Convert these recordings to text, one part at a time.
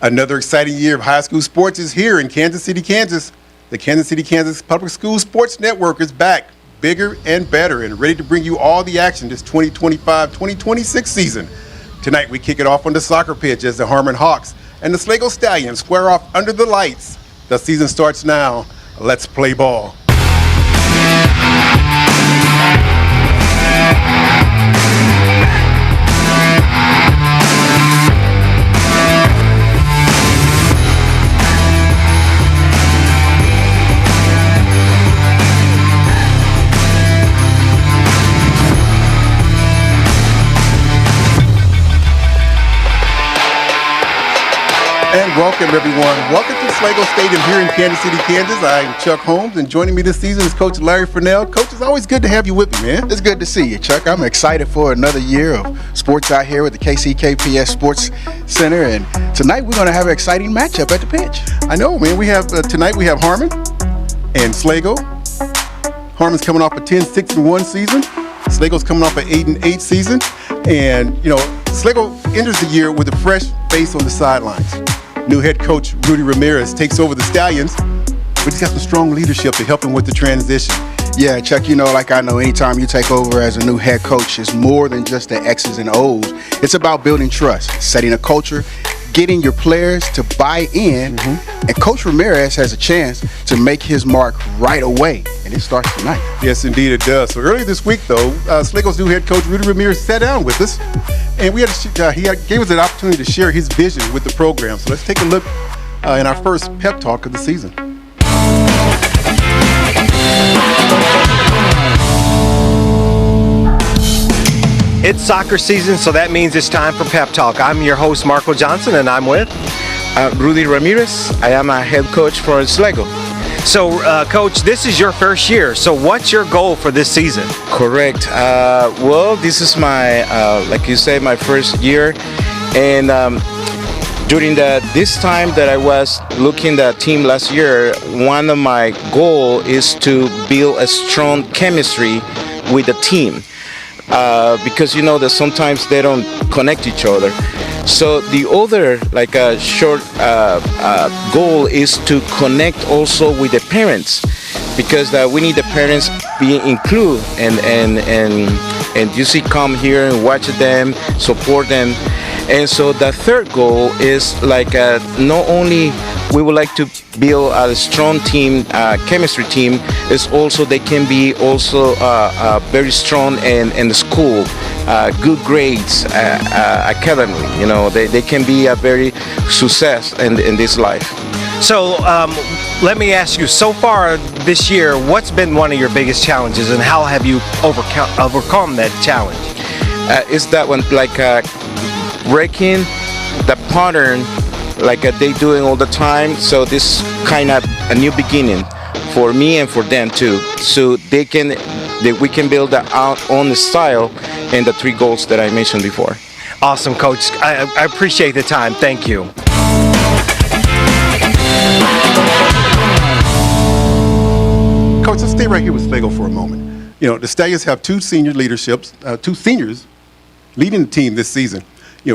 Another exciting year of high school sports is here in Kansas City, Kansas. The Kansas City, Kansas Public School Sports Network is back, bigger and better, and ready to bring you all the action this 2025-2026 season. Tonight, we kick it off on the soccer pitch as the Harmon Hawks and the Schlagle Stallions square off under the lights. The season starts now. Let's play ball. And welcome, everyone. Welcome to Schlagle Stadium here in Kansas City, Kansas. I'm Chuck Holmes, and joining me this season is Coach Larry Furnell. Coach, it's always good to have you with me, man. It's good to see you, Chuck. I'm excited for another year of sports out here with the KCKPS Sports Center, and tonight we're going to have an exciting matchup at the pitch. I know, man. We have tonight we have Harmon and Schlagle. Harmon's coming off a 10-6-1 season. Schlagle's coming off an 8-8 season, and Schlagle enters the year with a fresh face on the sidelines. New head coach Rudy Ramirez takes over the Stallions, but he's got some strong leadership to help him with the transition. Yeah, Chuck, like I know anytime you take over as a new head coach, it's more than just the X's and O's. It's about building trust, setting a culture, getting your players to buy in, and Coach Ramirez has a chance to make his mark right away, and it starts tonight. Yes, indeed it does. So earlier this week, though, Schlagle's new head coach Rudy Ramirez sat down with us, and he gave us an opportunity to share his vision with the program. So let's take a look in our first pep talk of the season. It's soccer season, so that means it's time for Pep Talk. I'm your host, Marco Johnson, and I'm with Rudy Ramirez. I am a head coach for Schlagle. So, Coach, this is your first year. So what's your goal for this season? Correct. Well, this is my, like you say, my first year. And during this time that I was looking at the team last year, one of my goals is to build a strong chemistry with the team. Because that sometimes they don't connect each other. So the other short goal is to connect also with the parents, because we need the parents being included and you see come here and watch them, support them. And so the third goal is not only we would like to build a strong team, chemistry team, is also they can be also very strong in the school, good grades, academically. They can be a very success in this life. So let me ask you, so far this year, what's been one of your biggest challenges, and how have you overcome that challenge? Is that one breaking the pattern they doing all the time, so this kind of a new beginning for me and for them too, so we can build our own style and the three goals that I mentioned before. Awesome, Coach. I appreciate the time. Thank you. Coach, let's stay right here with Schlagle for a moment. The Stallions have two seniors leading the team this season.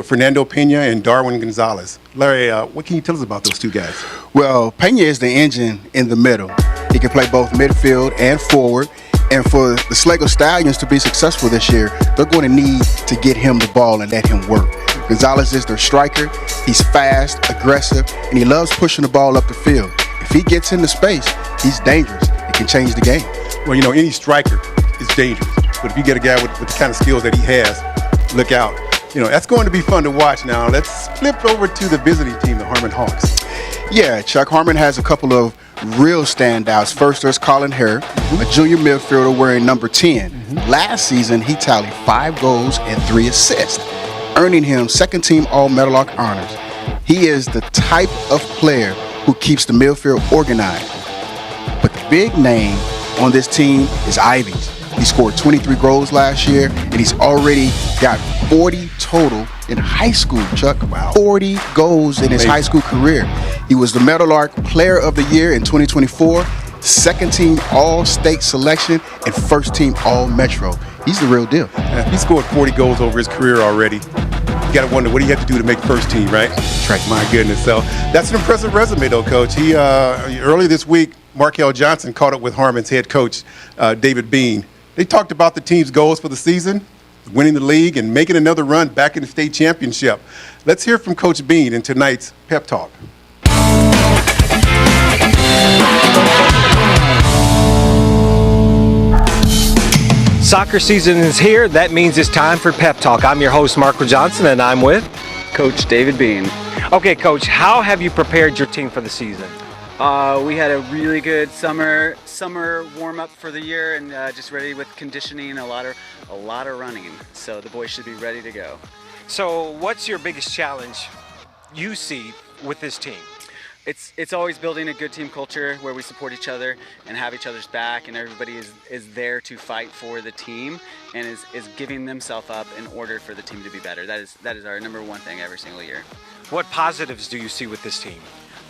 Fernando Pena and Darwin Gonzalez. Larry, what can you tell us about those two guys? Well, Pena is the engine in the middle. He can play both midfield and forward. And for the Schlagle Stallions to be successful this year, they're going to need to get him the ball and let him work. Gonzalez is their striker. He's fast, aggressive, and he loves pushing the ball up the field. If he gets into space, he's dangerous. It can change the game. Well, any striker is dangerous. But if you get a guy with the kind of skills that he has, look out. That's going to be fun to watch now. Let's flip over to the visiting team, the Harmon Hawks. Yeah, Chuck, Harmon has a couple of real standouts. First, there's Colin Hare, a junior midfielder wearing number 10. Last season, he tallied 5 goals and 3 assists, earning him second-team All-Meadowlark honors. He is the type of player who keeps the midfield organized. But the big name on this team is Ivies. He scored 23 goals last year, and he's already got 40 total in high school, Chuck. Wow. 40 goals in his high school career. He was the Meadowlark Player of the Year in 2024, second-team All-State selection, and first-team All-Metro. He's the real deal. He scored 40 goals over his career already. You got to wonder, what do you have to do to make first team, right? Right. My goodness. So that's an impressive resume, though, Coach. He earlier this week, Markel Johnson caught up with Harmon's head coach, David Bean. They talked about the team's goals for the season, winning the league, and making another run back in the state championship. Let's hear from Coach Bean in tonight's Pep Talk. Soccer season is here. That means it's time for Pep Talk. I'm your host, Marco Johnson, and I'm with Coach David Bean. Okay, Coach, how have you prepared your team for the season? We had a really good summer warm up for the year, and just ready with conditioning, a lot of running. So the boys should be ready to go. So what's your biggest challenge you see with this team? It's always building a good team culture where we support each other and have each other's back, and everybody is there to fight for the team and is giving themselves up in order for the team to be better. That is our number one thing every single year. What positives do you see with this team?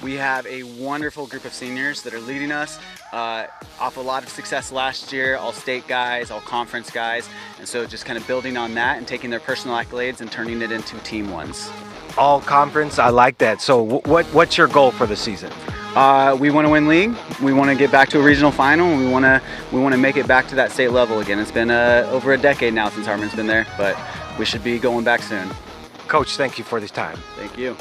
We have a wonderful group of seniors that are leading us off a lot of success last year, all state guys, all conference guys, and so just kind of building on that and taking their personal accolades and turning it into team ones. All conference, I like that. So what's your goal for the season? We want to win league. We want to get back to a regional final, and we want to make it back to that state level again. It's been over a decade now since Harmon's been there, but we should be going back soon. Coach, thank you for this time. Thank you.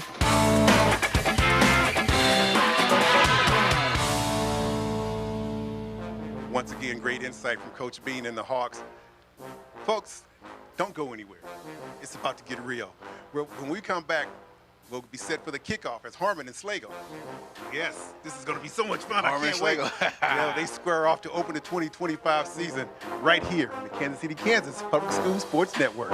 Once again, great insight from Coach Bean and the Hawks. Folks, don't go anywhere. It's about to get real. When we come back, we'll be set for the kickoff as Harmon and Schlagle. Yes, this is going to be so much fun. Harmon I can't wait. Schlagle. They square off to open the 2025 season right here in the Kansas City, Kansas Public School Sports Network.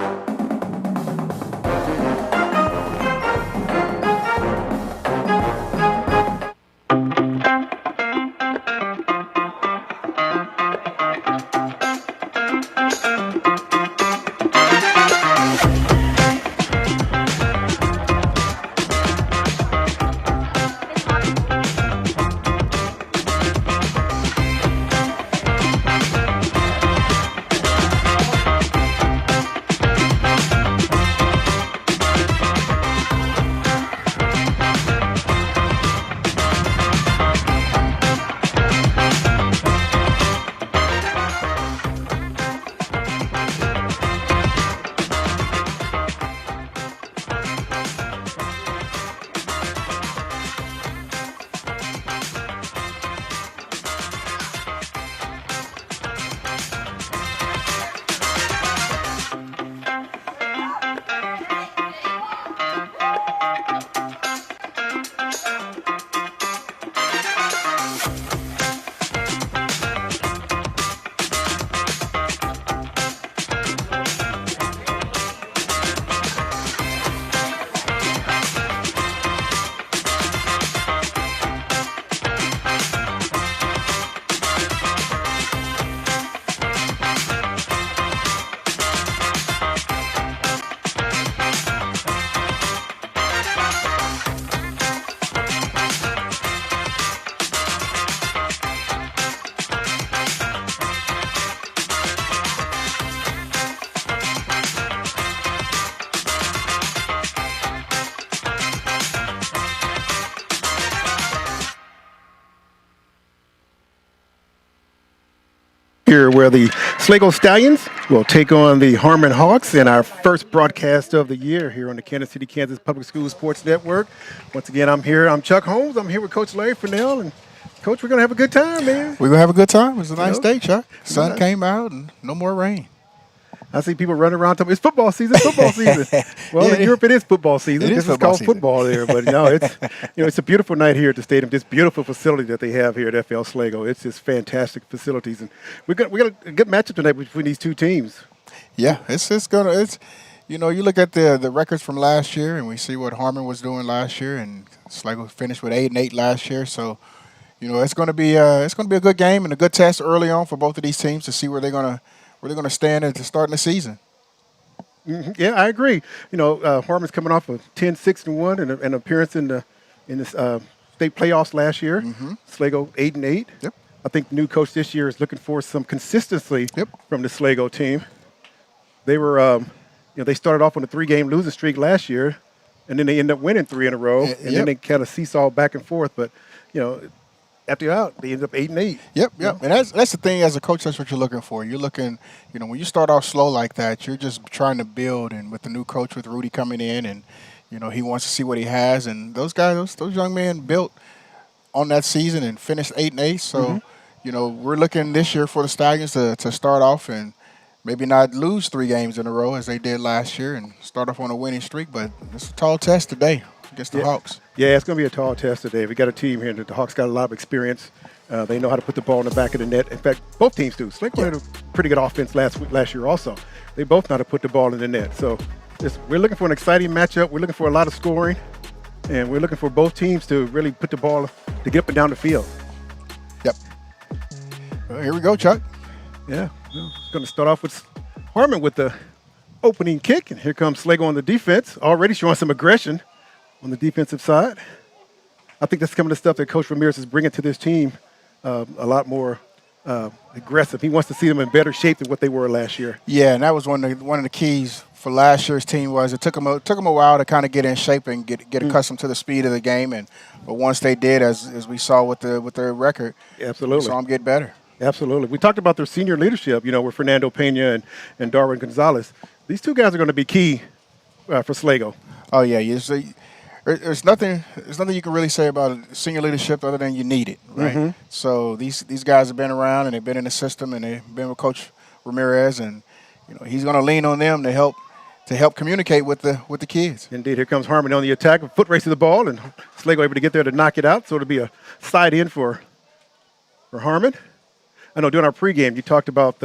Here where the Schlagle Stallions will take on the Harmon Hawks in our first broadcast of the year here on the Kansas City, Kansas Public School Sports Network. Once again, I'm Chuck Holmes. I'm here with Coach Larry Furnell. And, Coach, we're going to have a good time, man. We're going to have a good time. It was a nice day, Chuck. Sun Nice. came out and no more rain. I see people running around talking, it's football season, football season. Well, Yeah, in Europe, it is football season. It is This is football called season. football there. But, it's a beautiful night here at the stadium. This beautiful facility that they have here at FL Schlagle. It's just fantastic facilities. And we got a good matchup tonight between these two teams. Yeah, you look at the records from last year and we see what Harmon was doing last year, and Schlagle finished with 8-8 last year. So, it's going to be a good game and a good test early on for both of these teams to see where they're going to stand at the start of the season. Mm-hmm. Yeah, I agree. Harmon's coming off a 10-6-1 and an appearance in the state playoffs last year. Mm-hmm. Schlagle 8-8. Yep. I think the new coach this year is looking for some consistency Yep. from the Schlagle team. They were they started off on a 3-game losing streak last year, and then they end up winning 3 in a row, and then they kind of seesaw back and forth. But, after you're out, they end up 8-8. Yep. And that's the thing as a coach. That's what you're looking for. You're looking, when you start off slow like that, you're just trying to build. And with the new coach, with Rudy coming in, and he wants to see what he has. And those guys, those young men, built on that season and finished 8-8. So, we're looking this year for the Stallions to start off and maybe not lose 3 games in a row as they did last year and start off on a winning streak. But it's a tall test today against the Hawks. Yeah, it's going to be a tall test today. We got a team here that the Hawks got a lot of experience. They know how to put the ball in the back of the net. In fact, both teams do. Schlagle had a pretty good offense last year also. They both know how to put the ball in the net. So we're looking for an exciting matchup. We're looking for a lot of scoring. And we're looking for both teams to really put the ball to get up and down the field. Yep. Well, here we go, Chuck. Yeah. Going to start off with Harmon with the opening kick. And here comes Schlagle on the defense, already showing some aggression on the defensive side. I think that's some of the stuff that Coach Ramirez is bringing to this team, a lot more aggressive. He wants to see them in better shape than what they were last year. Yeah, and that was one of the keys for last year's team was it took them a while to kind of get in shape and get accustomed to the speed of the game. But once they did, as we saw with their record, absolutely, we saw them get better. Absolutely. We talked about their senior leadership, with Fernando Pena and Darwin Gonzalez. These 2 guys are going to be key for Schlagle. Oh yeah, there's nothing you can really say about senior leadership other than you need it, right? Mm-hmm. So these guys have been around and they've been in the system and they've been with Coach Ramirez, and he's going to lean on them to help communicate with the kids. Indeed. Here comes Harmon on the attack, foot race to the ball, and Schlagle able to get there to knock it out. So it'll be a side in for Harmon. I know during our pregame you talked about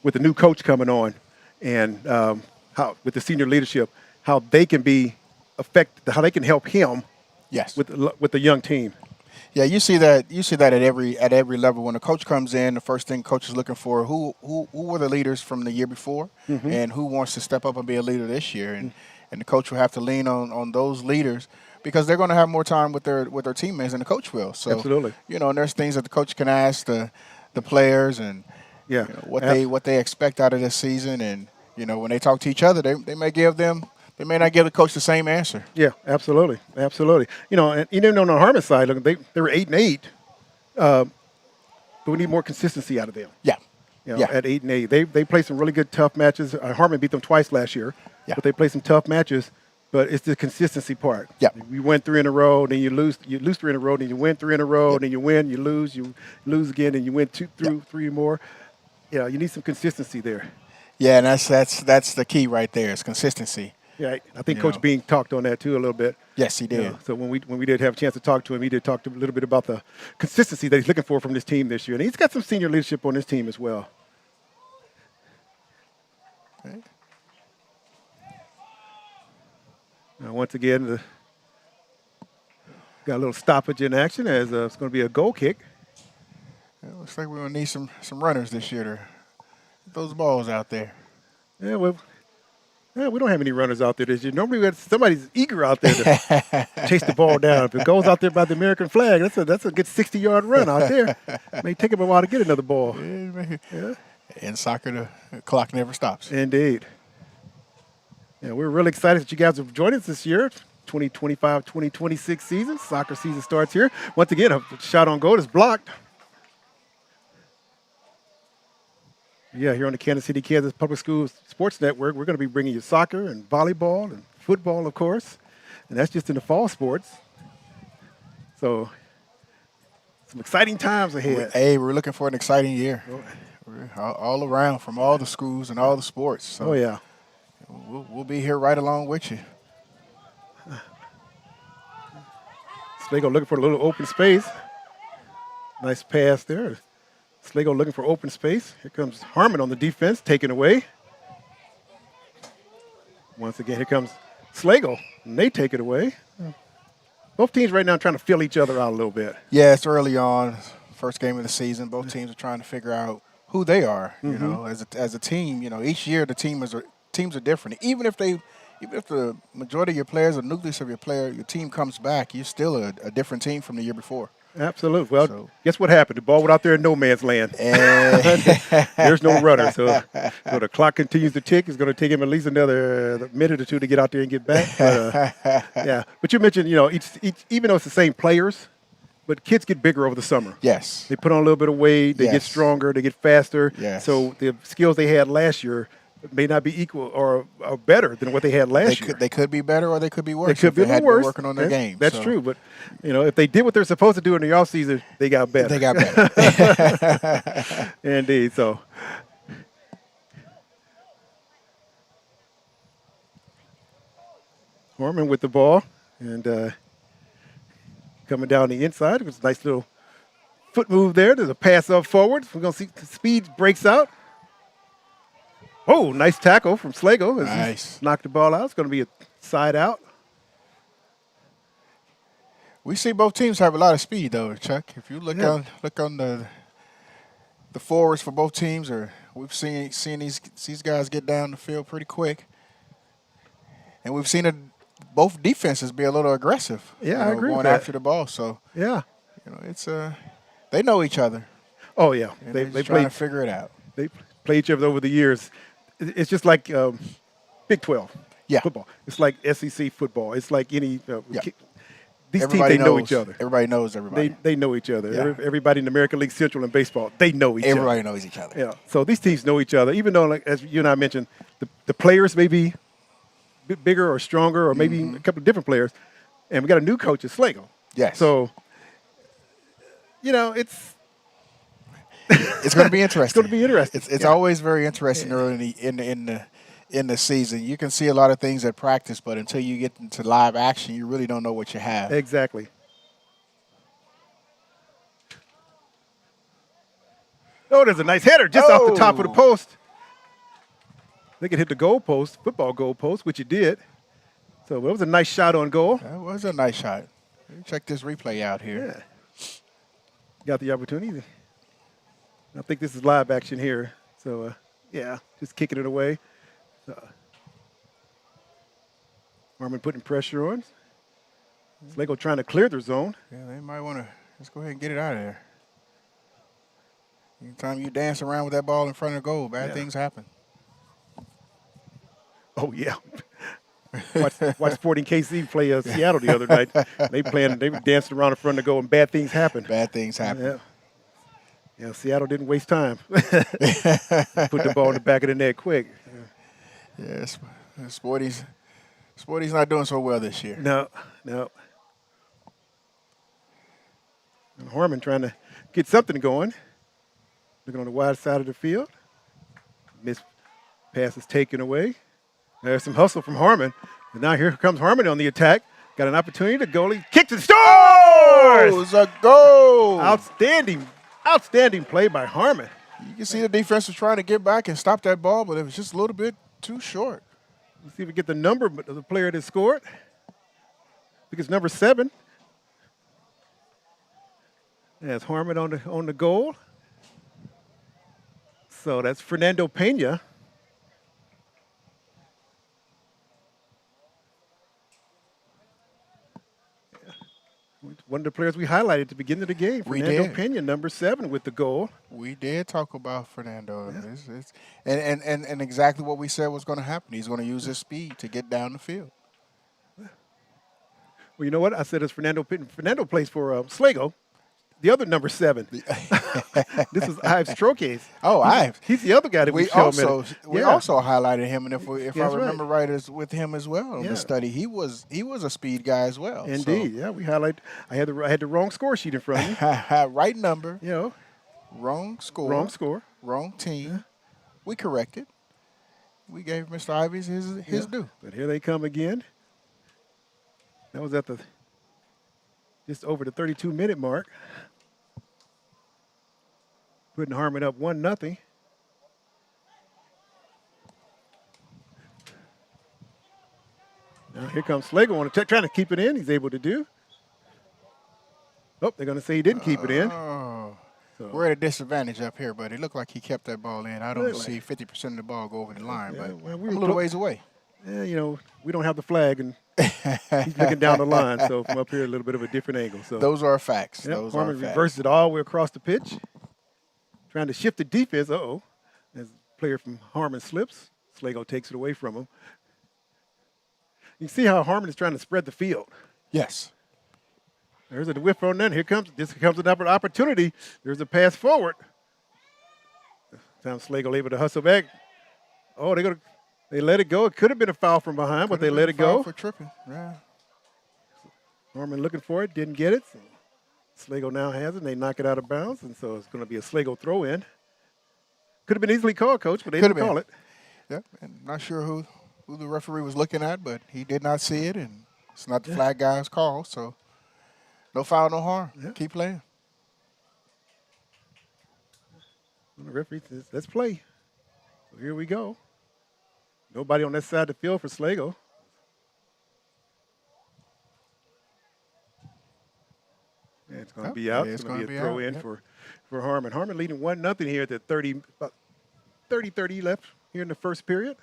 with the new coach coming on and how with the senior leadership how they can be how they can help him. Yes. With the young team. Yeah, you see that at every level. When a coach comes in, the first thing coach is looking for who were the leaders from the year before, and who wants to step up and be a leader this year, and the coach will have to lean on those leaders because they're going to have more time with their teammates than the coach will. So absolutely, and there's things that the coach can ask the players and what they expect out of this season, and when they talk to each other, they may give them. They may not give the coach the same answer. Yeah, absolutely. And even on the Harmon side, look, they were 8-8, but we need more consistency out of them. Yeah. At 8-8, they played some really good tough matches. Harmon beat them twice last year, but they played some tough matches. But it's the consistency part. Yeah. You win 3 in a row, then you lose 3 in a row, then you win 3 in a row, then you win, you lose again, and you win 3 more. Yeah, you need some consistency there. Yeah, and that's the key right there is consistency. Yeah, I think Coach Bean talked on that too a little bit. Yes, he did. So when we did have a chance to talk to him, he did talk a little bit about the consistency that he's looking for from this team this year, and he's got some senior leadership on this team as well. Okay. Now once again, got a little stoppage in action as it's going to be a goal kick. It looks like we're going to need some runners this year to get those balls out there. Yeah, well. Yeah, we don't have any runners out there this year. Normally, we have somebody's eager out there to chase the ball down. If it goes out there by the American flag, that's a good 60-yard run out there. It may take him a while to get another ball. Yeah. In soccer, the clock never stops. Indeed. Yeah, we're really excited that you guys have joined us this year. 2025-2026 season. Soccer season starts here. Once again, a shot on goal is blocked. Yeah, here on the Kansas City, Kansas Public Schools Sports Network, we're going to be bringing you soccer and volleyball and football, of course. And that's just in the fall sports. So, some exciting times ahead. Hey, we're looking for an exciting year. We're all around from all the schools and all the sports. So yeah. We'll be here right along with you. Schlagle looking for a little open space. Nice pass there. Schlagle looking for open space. Here comes Harmon on the defense, taken away. Once again, here comes Schlagle, and they take it away. Both teams right now trying to feel each other out a little bit. Yeah, it's early on, first game of the season. Both teams are trying to figure out who they are. You know, as a team. You know, each year the teams are different. Even if the majority of your players, the nucleus of your team comes back, you're still a different team from the year before. Absolutely. Well, So- guess what happened? The ball went out there in no man's land. There's no runner. So the clock continues to tick. It's going to take him at least another minute or two to get out there and get back. But, yeah. But you mentioned, each even though it's the same players, but kids get bigger over the summer. Yes. They put on a little bit of weight. They get Yes. stronger. They get faster. Yes. So the skills they had last year may not be equal or better than what they had last year. They could be better or they could be worse. They could if be a they had little been worse. working on their game. That's So true. But, if they did what they're supposed to do in the offseason, they got better. They got better. Indeed. So, Harmon with the ball and coming down the inside. It was a nice little foot move there. There's a pass up forward. We're going to see the speed breaks out. Oh, nice tackle from Schlagle. As he Nice. knocked the ball out. It's going to be a side out. We see both teams have a lot of speed, though, Chuck. If you look on the forwards for both teams, or we've seen these guys get down the field pretty quick, and we've seen both defenses be a little aggressive. Yeah, I agree going with that. after the ball. So Yeah. it's they know each other. Oh, yeah. And They they're trying play to figure it out. They play each other over the years. It's just like Big 12 Yeah. football. It's like SEC football. It's like any Yeah. these Everybody teams, they know knows- each other. Everybody knows everybody. They know each other. Yeah. Everybody in the American League Central and baseball, they know each Everybody other. knows each other. Yeah. So these teams know each other, even though, like as you and I mentioned, the players may be a bit bigger or stronger, or maybe a couple of different players, and we got a new coach at Schlagle. Yes. So, it's It's going to be interesting. It's gonna be interesting. It's Yeah. always very interesting early in the season. You can see a lot of things at practice, but until you get into live action, you really don't know what you have. exactly. Oh, there's a nice header just off the top of the Oh. post. They could hit the goal post, football goal post, which it did. So it was a nice shot on goal. That was a nice shot. Let me check this replay out here. Yeah. Got the opportunity. I think this is live action here. So, yeah, just kicking it away. Harmon putting pressure on. Schlagle trying to clear the zone. Yeah, they might want to just go ahead and get it out of there. Anytime you dance around with that ball in front of the goal, bad things happen. Oh, yeah. Watch Sporting KC play Seattle the other night. They were dancing around in front of the goal, and bad things happened. Bad things happen. Yeah. Yeah, Seattle didn't waste time. Put the ball in the back of the net quick. Yes, Sporty's not doing so well this year. No. And Harmon trying to get something going. Looking on the wide side of the field. Missed pass is taken away. There's some hustle from Harmon. And now here comes Harmon on the attack. Got an opportunity. The goalie kicks and scores! Oh, it's a goal! Outstanding play by Harmon. You can see the defense was trying to get back and stop that ball, but it was just a little bit too short. Let's see if we get the number of the player that scored. I think it's number 7. That's Harmon on the goal. So that's Fernando Pena. One of the players we highlighted at the beginning of the game. We Fernando did. Pena, number 7 with the goal. We did talk about Fernando. Yeah. And exactly what we said was going to happen. He's going to use his speed to get down the field. Well, you know what? I said it's Fernando Pena. Fernando plays for Schlagle, the other number 7. This is Ives Troches. Oh, Ives. He's the other guy that we also Yeah. also highlighted him, and if I That's remember right, is with him as well in Yeah. the study. He was a speed guy as well. Indeed, yeah. We highlight. I had the wrong score sheet in front of me. So, right number, wrong score, wrong team. We corrected. We gave Mr. Ives his due. But here they come again. That was at just over the 32-minute mark. Putting Harmon up 1-0. Now here comes Schlagle trying to keep it in. He's able to do. Oh, they're going to say he didn't keep it in. Oh, we're at a disadvantage up here, but it looked like he kept that ball in. I don't Really? see 50% of the ball go over the line, Yeah, but well, I'm a little ways away. Yeah, we don't have the flag, and He's looking down the line, so from up here, a little bit of a different angle. So Those are facts. yep, Those Harmon are facts. reverses it all the way across the pitch, trying to shift the defense. Uh-oh. As the player from Harmon slips, Schlagle takes it away from him. You can see how Harmon is trying to spread the field. Yes. There's a whiff on that. Here comes another opportunity. There's a pass forward. Time Schlagle able to hustle back. Oh, they let it go. It could have been a foul from behind, but they let it go. For tripping. Yeah. Harmon looking for it, didn't get it. So Schlagle now has it, and they knock it out of bounds, and so it's going to be a Schlagle throw-in. Could have been easily called, Coach, but they didn't call it. Yep, and not sure who the referee was looking at, but he did not see it, and it's not the flag guy's call, so no foul, no harm. Yeah. Keep playing. And the referee says, let's play. So here we go. Nobody on that side of the field for Schlagle. And it's going to be out. Yeah, it's going to be a throw in for Harmon. Harmon leading 1-0 here at the 30 left here in the first period.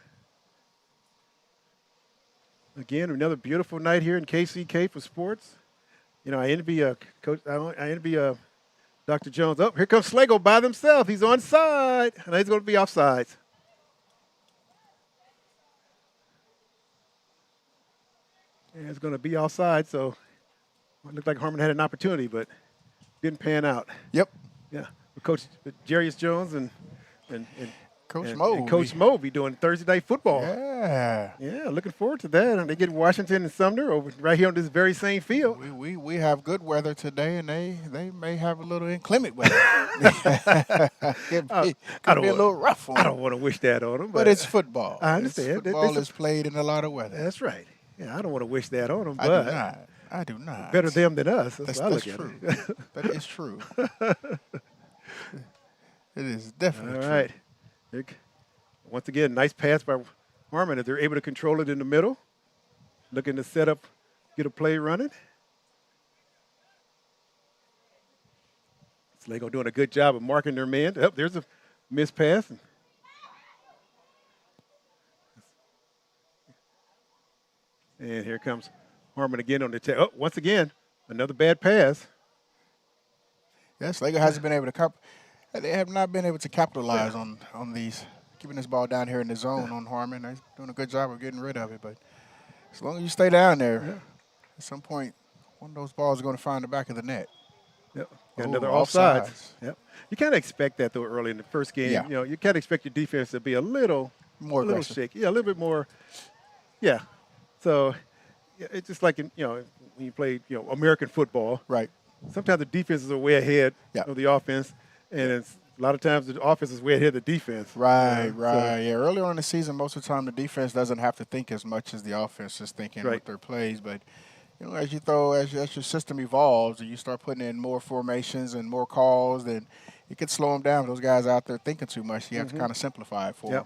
Again, another beautiful night here in KCK for sports. You know, I envy Coach. I envy Dr. Jones. Oh, here comes Schlagle by himself. He's onside, and he's going to be offside. And it's going to be offside, so it looked like Harmon had an opportunity, but didn't pan out. Yep. Yeah, Coach Jarius Jones and Coach Mo be doing Thursday Night Football. Yeah. Yeah, looking forward to that. And they get Washington and Sumner over right here on this very same field. We have good weather today, and they may have a little inclement weather. Could be a little rough on them. I don't want to wish that on them. But it's football. I understand. Football is played in a lot of weather. That's right. Yeah, I don't want to wish that on them, I but do not. better them than us. That's true. That is true. It is definitely All right. Once again, nice pass by Harmon as they're able to control it in the middle. Looking to set up, get a play running. Schlagle doing a good job of marking their man. Oh, there's a missed pass. And here comes Harmon again on the attack. Oh, once again, another bad pass. Yes, Schlagle hasn't been able to they have not been able to capitalize on these, keeping this ball down here in the zone on Harmon. They're doing a good job of getting rid of it, but as long as you stay down there, at some point, one of those balls is going to find the back of the net. Yep. Got another offsides. Yep. You kind of expect that, though, early in the first game. Yeah. You know, you kind of expect your defense to be a little aggressive. shaky. Yeah, a little bit more. Yeah. So it's just like, when you play, American football. Right. Sometimes the defenses are way ahead Yeah. of the offense, and a lot of times the offense is way ahead of the defense. Right. Yeah, earlier on in the season, most of the time the defense doesn't have to think as much as the offense is thinking with their plays. But, as your system evolves and you start putting in more formations and more calls, then it could slow them down. Those guys out there thinking too much, you have to kind of simplify it for them.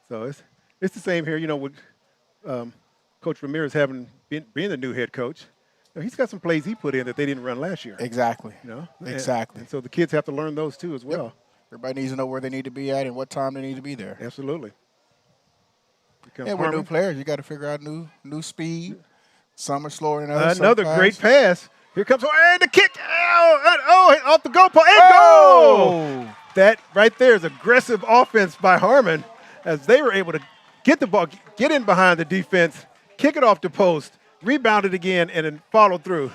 So it's the same here, with Coach Ramirez being the new head coach. He's got some plays he put in that they didn't run last year. Exactly. Exactly. And so the kids have to learn those too as well. Yep. Everybody needs to know where they need to be at and what time they need to be there. Absolutely. And with new players, you got to figure out new speed. Some are slower than others. Another great pass. Here comes the kick. Off the goal post. And goal! That right there is aggressive offense by Harmon as they were able to get the ball, get in behind the defense, kick it off the post, rebound it again, and then follow through.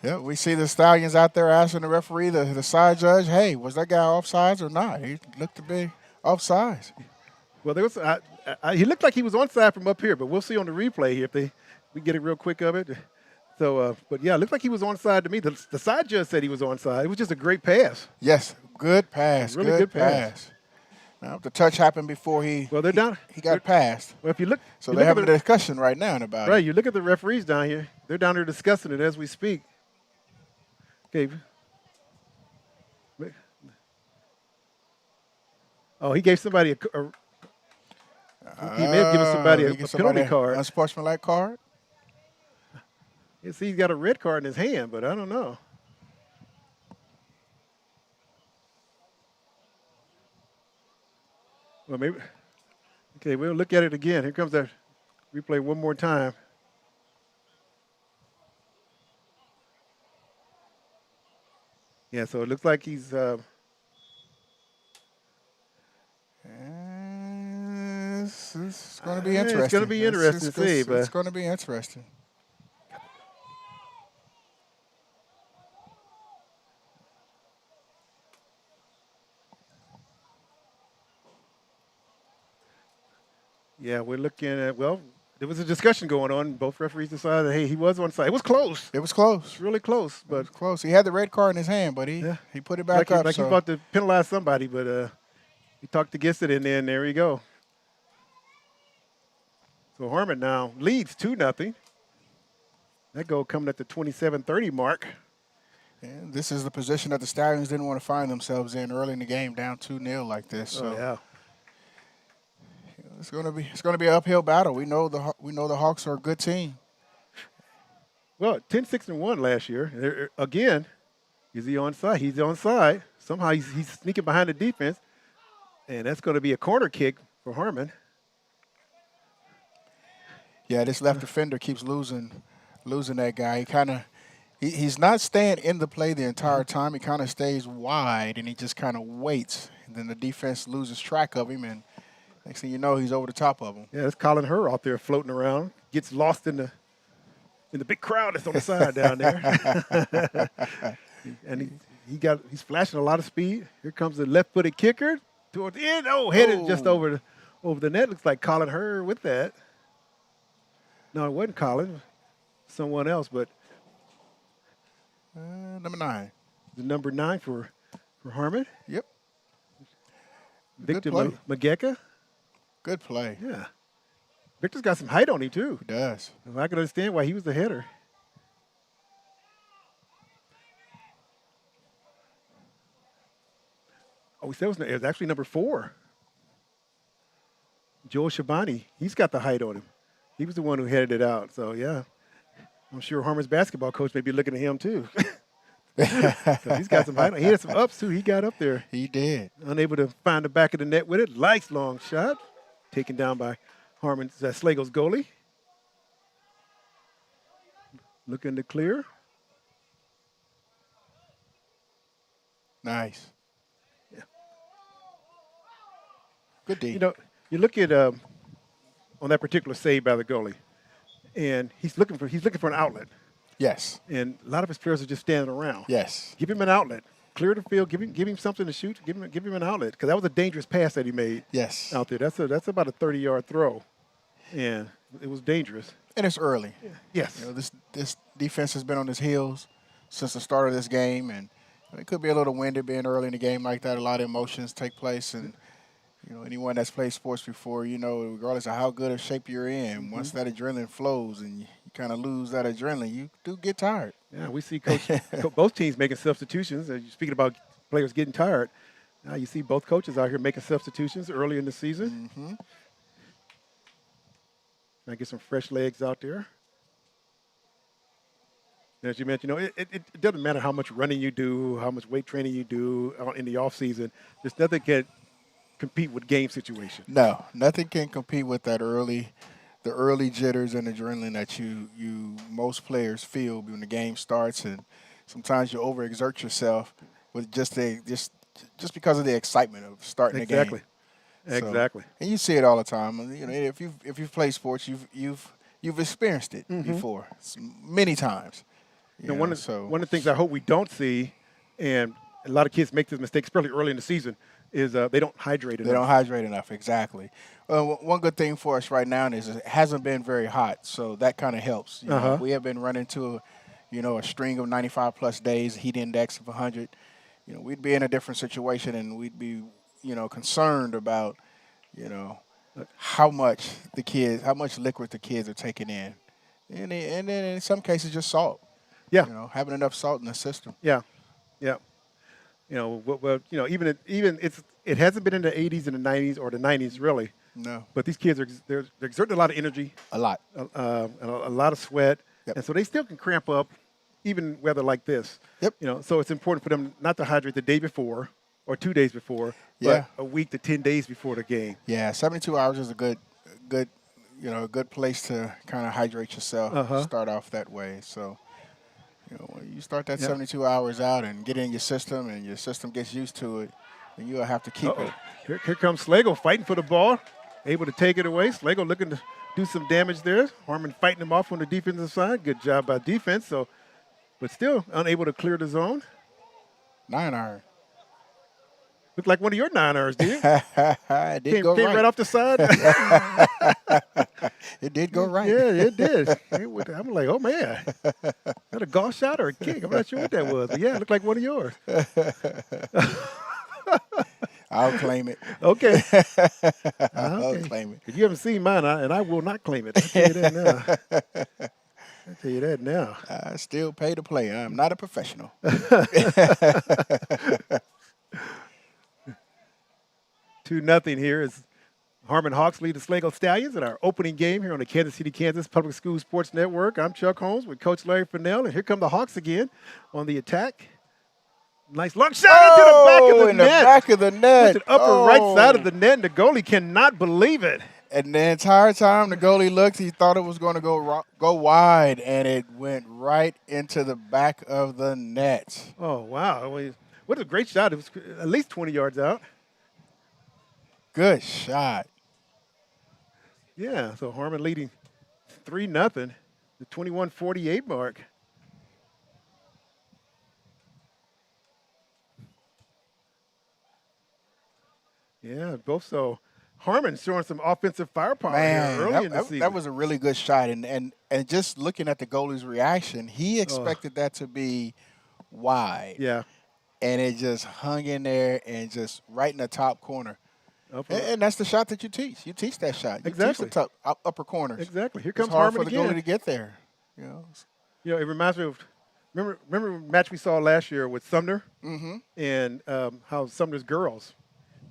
Yeah, we see the Stallions out there asking the referee, the side judge, hey, was that guy offsides or not? He looked to be offsides. Well, there was he looked like he was onside from up here, but we'll see on the replay here if we get it real quick of it. So, but yeah, it looked like he was onside to me. The side judge said he was onside. It was just a great pass. Yes, good pass. Really good pass. Now, the touch happened before he got passed. Well, if you look, so they're having a discussion right now about it. Right, you look at the referees down here. They're down there discussing it as we speak. Okay. Oh, he gave somebody he may have given somebody a penalty card. A unsportsmanlike card? You see, he's got a red card in his hand, but I don't know. Well, maybe. Okay, we'll look at it again. Here comes that replay one more time. Yeah, so it looks like he's It's going to be interesting. It's going to be interesting to see. It's going to be interesting. Yeah, we're looking at, well, there was a discussion going on. Both referees decided that, hey, he was onside. It was close. It was close. It's really close. But it was close. He had the red card in his hand, but he put it back up. Like he about to penalize somebody, but he talked against it, and then there we go. So Harmon now leads 2-0. That goal coming at the 27:30 mark. And this is the position that the Stallions didn't want to find themselves in early in the game, down 2-0 like this. So yeah. It's going to be an uphill battle. We know the Hawks are a good team. Well, 10-6-1 last year. Again, is he onside? He's onside. Somehow he's sneaking behind the defense, and that's going to be a corner kick for Harmon. Yeah, this left defender keeps losing that guy. He's not staying in the play the entire time. He kind of stays wide, and he just kind of waits. And then the defense loses track of him, and next thing you know, he's over the top of him. Yeah, that's Colin Herr out there floating around. Gets lost in the big crowd that's on the side down there. And he's flashing a lot of speed. Here comes the left-footed kicker towards the end. Oh, headed just over the net. Looks like Colin Herr with that. No, it wasn't Colin. Someone else, but number 9. The number 9 for Harmon. Yep. Victor Mageka. Good play. Yeah. Victor's got some height on him, too. He does. I can understand why he was the header. Oh, it was actually number 4. Joel Shabani. He's got the height on him. He was the one who headed it out. So, yeah. I'm sure Harmon's basketball coach may be looking at him, too. So he's got some height on him. He had some ups, too. He got up there. He did. Unable to find the back of the net with it. Nice long shot. Taken down by Harmon's Schlagle's goalie. Looking to clear. Nice. Yeah. Good D. You know, you look at on that particular save by the goalie, and he's looking for an outlet. Yes. And a lot of his players are just standing around. Yes. Give him an outlet. Clear the field. Give him something to shoot. Give him an outlet, because that was a dangerous pass that he made. Yes. Out there. That's about a 30-yard throw, and it was dangerous. And it's early. Yeah. Yes. You know, this defense has been on its heels since the start of this game, and it could be a little windy being early in the game like that. A lot of emotions take place, and you know, anyone that's played sports before, you know, regardless of how good of shape you're in, once that adrenaline flows and you kind of lose that adrenaline, you do get tired. Yeah, we see both teams making substitutions. You're speaking about players getting tired. Now you see both coaches out here making substitutions early in the season. Mm-hmm. Trying to get some fresh legs out there. And as you mentioned, it doesn't matter how much running you do, how much weight training you do in the off season. There's nothing can compete with game situation. No, nothing can compete with that the early jitters and adrenaline that most players feel when the game starts, and sometimes you overexert yourself with just because of the excitement of starting the game. Exactly. And you see it all the time. You know, if you've played sports, you've experienced it before many times. One of the things I hope we don't see, and a lot of kids make this mistake, especially early in the season, is they don't hydrate enough. They don't hydrate enough, exactly. One good thing for us right now is it hasn't been very hot, so that kind of helps. You know, we have been running to a string of 95-plus days, heat index of 100. You know, we'd be in a different situation, and we'd be, concerned about, how much liquid the kids are taking in. And then in some cases, just salt. Yeah. Having enough salt in the system. Yeah. Yeah. Even it hasn't been in the 80s and the 90s or the 90s really. No. But these kids they're exerting a lot of energy. A lot. And a lot of sweat. Yep. And so they still can cramp up, even weather like this. Yep. So it's important for them not to hydrate the day before or 2 days before, but a week to 10 days before the game. Yeah, 72 hours is a good a good place to kind of hydrate yourself. Uh-huh. Start off that way. So, when you start that Yep. 72 hours out and get in your system, and your system gets used to it, then you'll have to keep it. Here comes Schlagle fighting for the ball, able to take it away. Schlagle looking to do some damage there. Harmon fighting him off on the defensive side. Good job by defense. So, but still unable to clear the zone. 9-iron. Looked like one of your 9-irons, did it? It did go Came right. right off the side. It did go right. Yeah, it did. I'm like, oh man, is that a golf shot or a kick? I'm not sure what that was, but yeah, it looked like one of yours. I'll claim it. Okay. I'll claim it. 'Cause you haven't seen mine, and I will not claim it. I'll tell you that now. I'll tell you that now. I still pay to play. I'm not a professional. 2-0 here as Harmon Hawks lead the Schlagle Stallions in our opening game here on the Kansas City, Kansas Public School Sports Network. I'm Chuck Holmes with Coach Larry Fennell, and here come the Hawks again on the attack. Nice long shot into the back of the in net. the back of the net. With the upper right side of the net, and the goalie cannot believe it. And the entire time the goalie looked, he thought it was going to go wide, and it went right into the back of the net. Oh, wow. What a great shot. It was at least 20 yards out. Good shot. Yeah, so Harmon leading 3-0, the 21:48 mark. Yeah, both so. Harmon showing some offensive firepower here early in the season. That was a really good shot. And just looking at the goalie's reaction, he expected that to be wide. Yeah. And it just hung in there and just right in the top corner. And that's the shot that you teach. You teach that shot. You Exactly. teach the top, upper corners. Exactly. Here comes It's hard Harmon for the again. goalie to get there. It reminds me of remember a match we saw last year with Sumner and how Sumner's girls,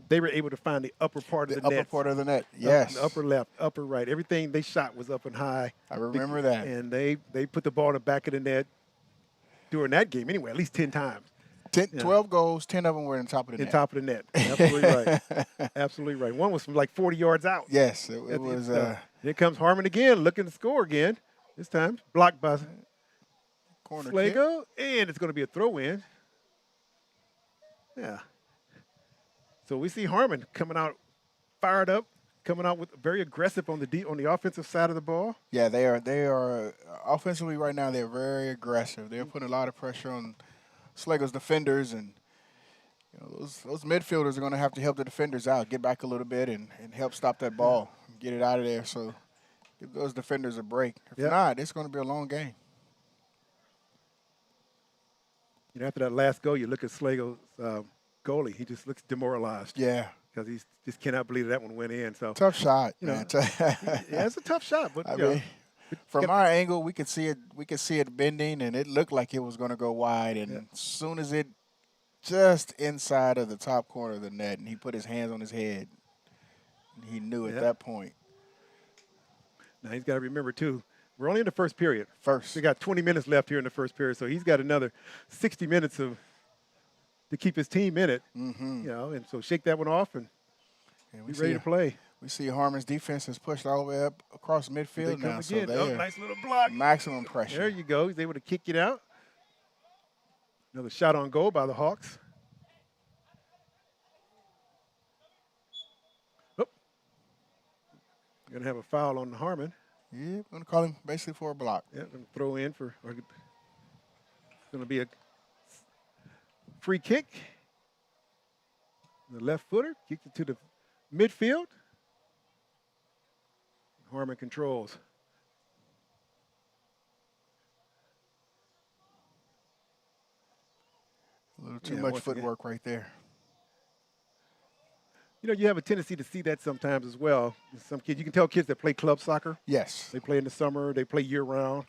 they were able to find the upper part of the net. Upper part of the net, yes. The upper left, upper right. Everything they shot was up and high. I remember that. And they put the ball in the back of the net during that game anyway, at least 10 times. 12 goals, 10 of them were in the top of the net. In top of the net. Absolutely right. Absolutely right. One was from like 40 yards out. Yes, it was. Here comes Harmon again, looking to score again. This time blocked by Corner Schlagle, and it's going to be a throw-in. Yeah. So we see Harmon coming out fired up, coming out with very aggressive on the offensive side of the ball. Yeah, they are offensively right now. They're very aggressive. They're putting a lot of pressure on Schlagle's defenders, and those midfielders are going to have to help the defenders out, get back a little bit, and help stop that ball, get it out of there. So give those defenders a break. If not, it's going to be a long game. After that last goal, you look at Schlagle's goalie. He just looks demoralized. Yeah. Because he just cannot believe that one went in. So tough shot. Yeah, it's a tough shot. But I mean, from our angle, we could see it. We could see it bending, and it looked like it was going to go wide. And as soon as it just inside of the top corner of the net, and he put his hands on his head, he knew at that point. Now he's got to remember too. We're only in the first period. We got 20 minutes left here in the first period, so he's got another 60 minutes to keep his team in it. And so shake that one off and be ready to play. We see Harmon's defense has pushed all the way up across midfield now. So nice little block. Maximum pressure. There you go. He's able to kick it out. Another shot on goal by the Hawks. Going to have a foul on Harmon. Yeah, we're going to call him basically for a block. Yeah, going to throw in for, or it's going to be a free kick. The left footer kicked it to the midfield. Harmon controls. A little too much footwork right there. You have a tendency to see that sometimes as well. Some kids, you can tell kids that play club soccer. Yes. They play in the summer. They play year-round.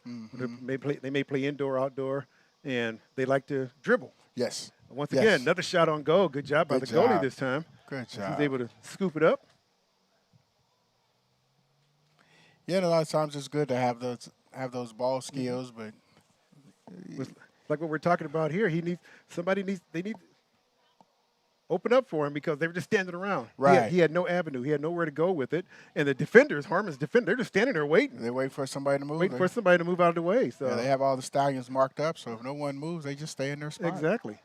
They may play indoor, outdoor, and they like to dribble. Yes. Once again, another shot on goal. Good job by the goalie this time. Good job. He's able to scoop it up. Yeah, and a lot of times it's good to have those ball skills, but like what we're talking about here, they need open up for him because they were just standing around. Right. He had no avenue. He had nowhere to go with it. And the defenders, Harmon's defender, they're just standing there waiting. They wait for somebody to move. Waiting for somebody to move out of the way. So Yeah, they have all the stallions marked up, so if no one moves, they just stay in their spot. exactly.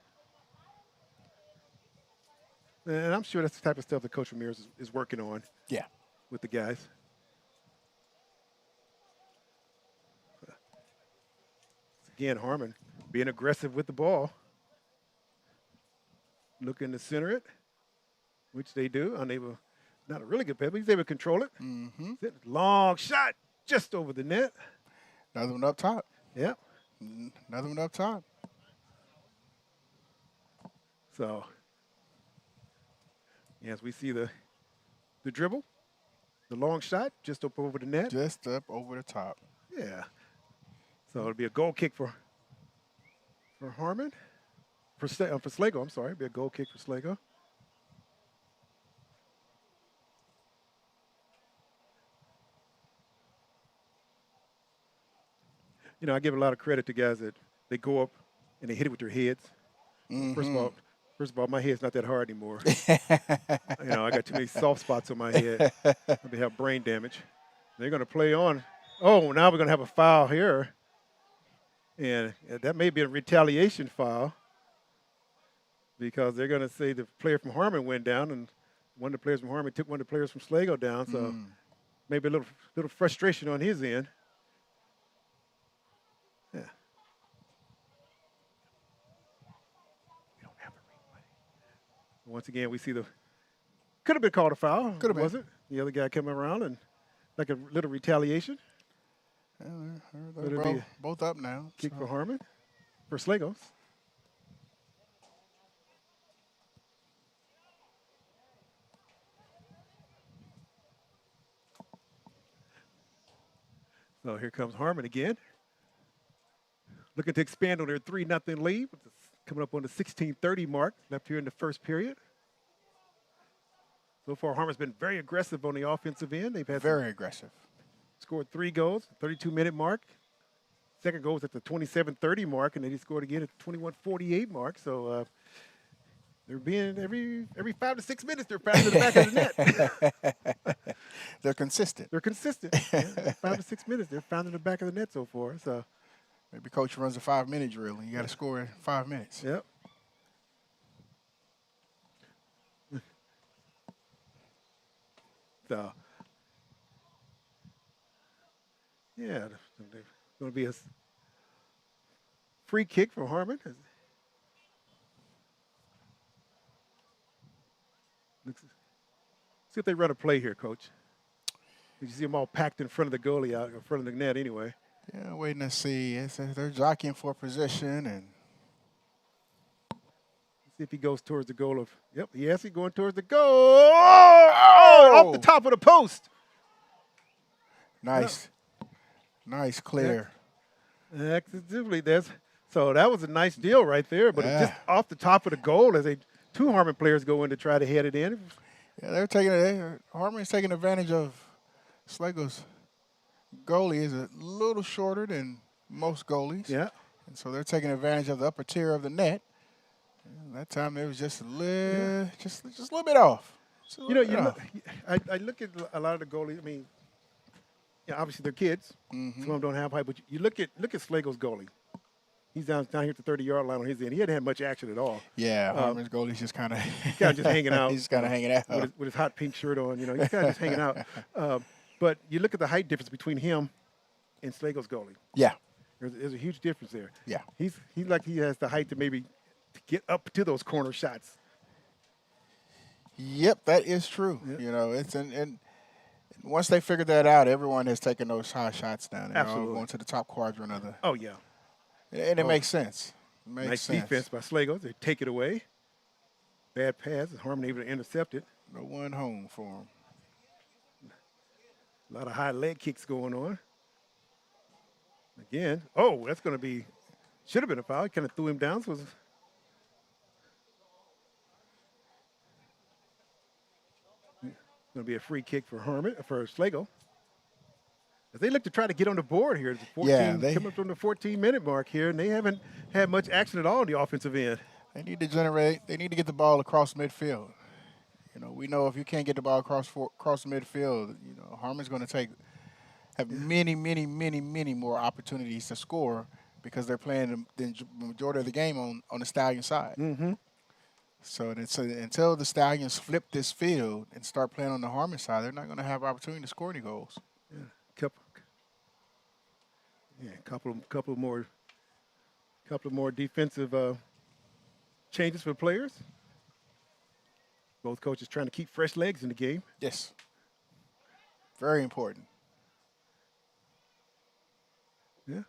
And I'm sure that's the type of stuff that Coach Ramirez is working on Yeah. with the guys. Again, Harmon being aggressive with the ball. Looking to center it, which they do. Unable, not a really good pass, but he's able to control it. Mm-hmm. Long shot just over the net. Another one up top. Yep. Another one up top. So, as we see the dribble, the long shot just up over the net. Just up over the top. Yeah. So it'll be a goal kick for Harmon. For Schlagle, I'm sorry. It'll be a goal kick for Schlagle. You know, I give a lot of credit to guys that they go up and they hit it with their heads. Mm-hmm. First of all, my head's not that hard anymore. You know, I got too many soft spots on my head. They have brain damage. They're going to play on. Oh, now we're going to have a foul here. And that may be a retaliation foul because they're going to say the player from Harmon went down and one of the players from Harmon took one of the players from Schlagle down. So maybe a little frustration on his end. Yeah. We don't have a replay. Once again, we see could have been called a foul. Could have been. Was it? The other guy coming around and like a little retaliation. They're both up now. Kick for Harmon, for Schlagle. So here comes Harmon again. Looking to expand on their 3-0 lead. Coming up on the 16:30 mark left here in the first period. So far, Harmon's been very aggressive on the offensive end. They've had Very aggressive. scored 3 goals, 32-minute mark. Second goal was at the 27:30 mark, and then he scored again at the 21:48 mark. So they're being every 5 to 6 minutes they're found in the back of the net. They're consistent. They're consistent. Yeah, 5 to 6 minutes they're found in the back of the net so far. So Maybe coach runs a 5-minute drill, and you got to score in 5 minutes. yep. So yeah, there's going to be a free kick from Harmon. See if they run a play here, Coach. You see them all packed in front of the goalie out in front of the net anyway. Yeah, waiting to see. They're jockeying for position, and See if he goes towards the goal of. Yep, yes, he's going towards the goal. Oh, off the top of the post. nice. Nice clear. Excellently, so that was a nice deal right there, but it's just off the top of the goal as two Harmon players go in to try to head it in. Yeah, Harmon's taking advantage of Schlagle's goalie is a little shorter than most goalies. Yeah. And so they're taking advantage of the upper tier of the net. And that time it was just a little, just a little bit off. I look at a lot of the goalies. I mean, yeah, obviously they're kids. Some of them don't have height, but you look at Schlagle's goalie. He's down here at the 30-yard line on his end. He hadn't had much action at all. Yeah, Harmon's goalie's just kind of just hanging out. He's kind of hanging out with his hot pink shirt on. You know, he's kind of just hanging out. But you look at the height difference between him and Schlagle's goalie. Yeah. There's a huge difference there. Yeah. He has the height to maybe get up to those corner shots. Yep, that is true. Yep. You know, it's and once they figured that out, everyone has taken those high shots down. They're all going to the top quadrant of the. Oh yeah. And it makes sense. Nice defense by Schlagle. They take it away. Bad pass. Harmon able to intercept it. No one home for him. A lot of high leg kicks going on. Again. Oh, that's going to be – should have been a foul. Kind of threw him down. So it was going to be a free kick for Schlagle. As they look to try to get on the board here. Coming up on the 14-minute mark here, and they haven't had much action at all on the offensive end. They need to get the ball across midfield. We know if you can't get the ball across midfield, Harmon's going to have many, many, many, many more opportunities to score because they're playing the majority of the game on the Stallion side. Mm-hmm. So until the Stallions flip this field and start playing on the Harmon side, they're not going to have opportunity to score any goals. Couple more defensive changes for players. Both coaches trying to keep fresh legs in the game. Yes. Very important. Yeah.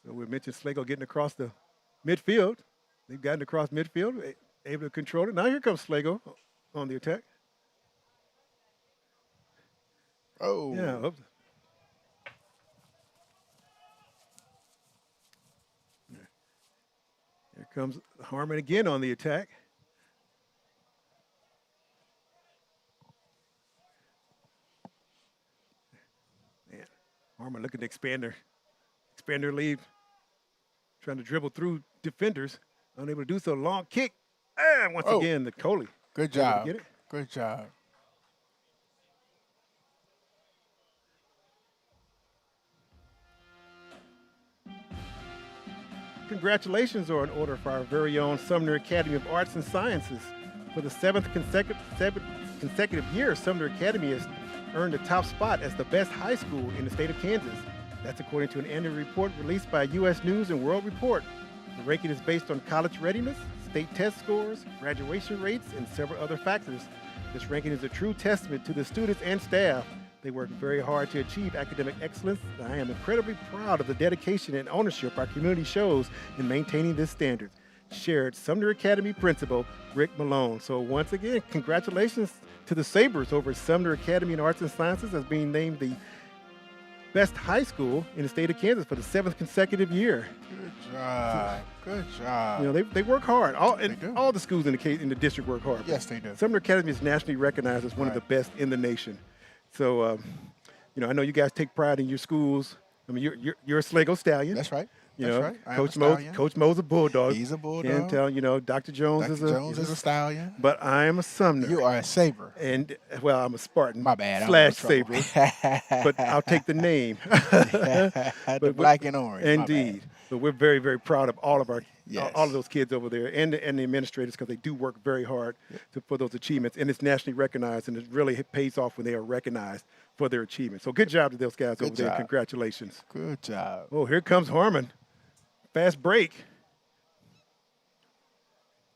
So we mentioned Schlagle getting across the midfield. They've gotten across midfield, able to control it. Now here comes Schlagle on the attack. Oh. Yeah. Oops. Here comes Harmon again on the attack. Man, Harmon looking to expand their lead, trying to dribble through defenders, unable to do so. Long kick, and once again the Coley. Good job. Get it? Good job. Congratulations are in order for our very own Sumner Academy of Arts and Sciences. For the seventh consecutive year, Sumner Academy has earned the top spot as the best high school in the state of Kansas. That's according to an annual report released by U.S. News and World Report. The ranking is based on college readiness, state test scores, graduation rates, and several other factors. This ranking is a true testament to the students and staff. They work very hard to achieve academic excellence, and I am incredibly proud of the dedication and ownership our community shows in maintaining this standard. Shared Sumner Academy principal Rick Malone. So once again, congratulations to the Sabres over at Sumner Academy in Arts and Sciences as being named the best high school in the state of Kansas for the seventh consecutive year. Good job. Good job. They work hard. All the schools in the district work hard. Yes, they do. Sumner Academy is nationally recognized as one of the best in the nation. So, I know you guys take pride in your schools. I mean, you're a Schlagle Stallion. That's right. Coach Mo's a Bulldog. He's a Bulldog. Can't tell, Dr. Jones is a Stallion. But I'm a Sumner. You are a Sabre. And, I'm a Spartan. My bad. / Sabre. But I'll take the name. The black and orange. Indeed. But we're very, very proud of all of those kids over there and the administrators because they do work very hard for those achievements. And it's nationally recognized, and it really pays off when they are recognized for their achievements. So good job to those guys over there. Congratulations. Good job. Oh, here comes Harmon. Fast break.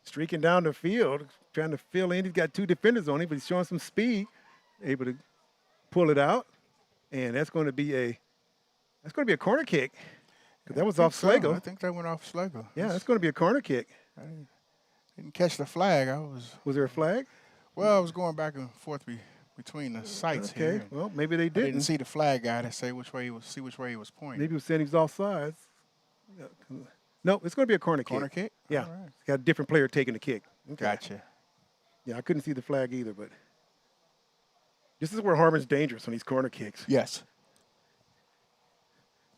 Streaking down the field, trying to fill in. He's got two defenders on him, but he's showing some speed, able to pull it out. And that's going to be a corner kick. Because that was off Schlagle. I think that went off Schlagle. Yeah, that's going to be a corner kick. I didn't catch the flag. Was there a flag? Well, I was going back and forth between the sites here. Okay, well, maybe they didn't. I didn't see the flag guy to say which way he was pointing. Maybe he was saying he was offsides. No, it's going to be a corner kick. Corner kick? Yeah. All right. It's got a different player taking the kick. Okay. Gotcha. Yeah, I couldn't see the flag either, but this is where Harmon's dangerous on these corner kicks. Yes.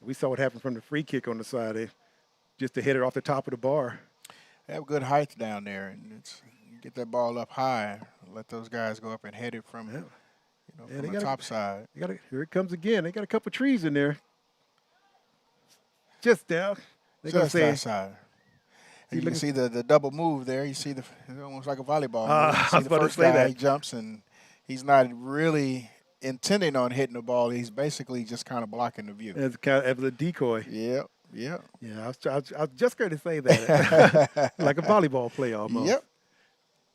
We saw what happened from the free kick on the side. Just to hit it off the top of the bar. They have good height down there, and you get that ball up high, let those guys go up and head it from, from the top side. Here it comes again. They got a couple trees in there. Just down. Just outside. You can see the double move there. You see it's almost like a volleyball move. You see the first guy, he jumps, and he's not really intending on hitting the ball. He's basically just kind of blocking the view. As kind of a decoy. Yep. Yeah, I was just going to say that. Like a volleyball play almost. Yep.